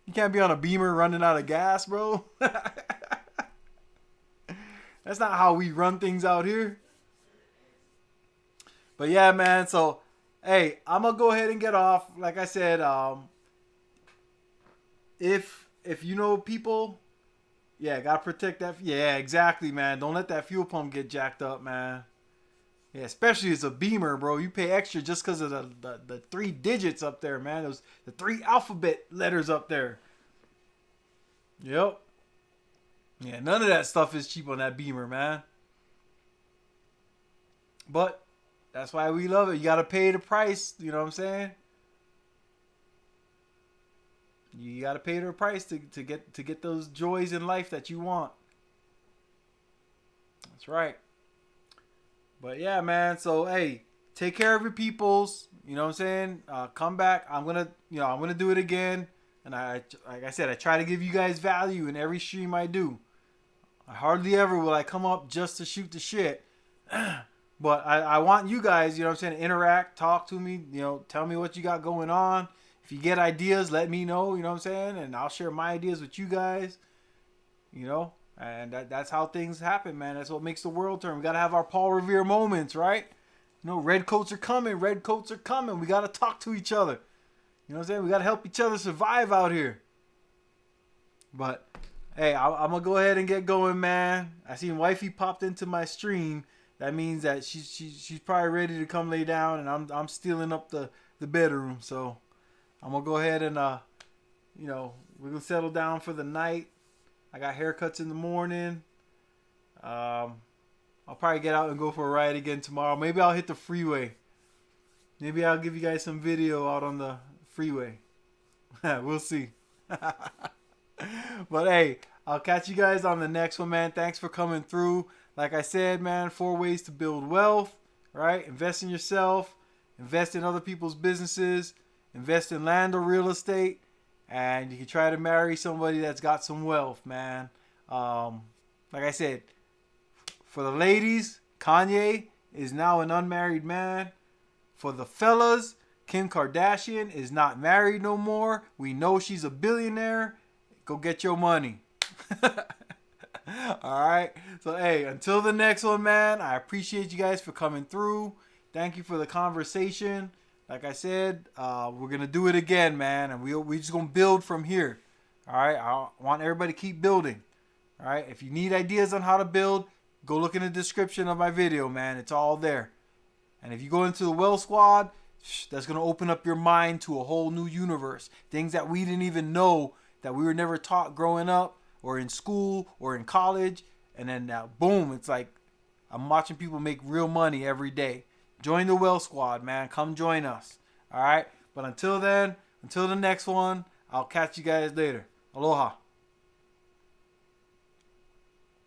A: You can't be on a Beamer running out of gas, bro. That's not how we run things out here. But yeah, man. So, hey, I'm gonna go ahead and get off. Like I said, if you know people, yeah, gotta protect that. Yeah, exactly, man. Don't let that fuel pump get jacked up, man. Yeah, especially as a Beamer, bro. You pay extra just because of the 3 digits up there, man. Those the 3 alphabet letters up there. Yep. Yeah, none of that stuff is cheap on that Beamer, man. But that's why we love it. You gotta pay the price. You know what I'm saying? You gotta pay the price to get those joys in life that you want. That's right. But yeah, man. So hey, take care of your peoples. You know what I'm saying? Come back. I'm gonna do it again. And like I said, I try to give you guys value in every stream I do. I hardly ever will I come up just to shoot the shit. But I want you guys, you know what I'm saying, to interact, talk to me, you know, tell me what you got going on. If you get ideas, let me know, you know what I'm saying? And I'll share my ideas with you guys, you know? And that's how things happen, man. That's what makes the world turn. We got to have our Paul Revere moments, right? You know, red coats are coming. Red coats are coming. We got to talk to each other. You know what I'm saying? We got to help each other survive out here. But, hey, I'm going to go ahead and get going, man. I seen Wifey popped into my stream. That means that she's probably ready to come lay down, and I'm stealing up the bedroom. So I'm going to go ahead and, you know, we're going to settle down for the night. I got haircuts in the morning. I'll probably get out and go for a ride again tomorrow. Maybe I'll hit the freeway. Maybe I'll give you guys some video out on the freeway. We'll see. But hey, I'll catch you guys on the next one, man. Thanks for coming through. Like I said, man, 4 ways to build wealth, right? Invest in yourself. Invest in other people's businesses. Invest in land or real estate. And you can try to marry somebody that's got some wealth, man. Like I said, for the ladies, Kanye is now an unmarried man. For the fellas, Kim Kardashian is not married no more. We know she's a billionaire. Go get your money. All right. So, hey, until the next one, man, I appreciate you guys for coming through. Thank you for the conversation. Like I said, we're going to do it again, man. And we just going to build from here. All right. I want everybody to keep building. All right. If you need ideas on how to build, go look in the description of my video, man. It's all there. And if you go into the Wealth Squad, that's going to open up your mind to a whole new universe. Things that we didn't even know, that we were never taught growing up or in school or in college. And then now, boom, it's like I'm watching people make real money every day. Join the Wealth Squad, man. Come join us. All right. But until then, until the next one, I'll catch you guys later. Aloha.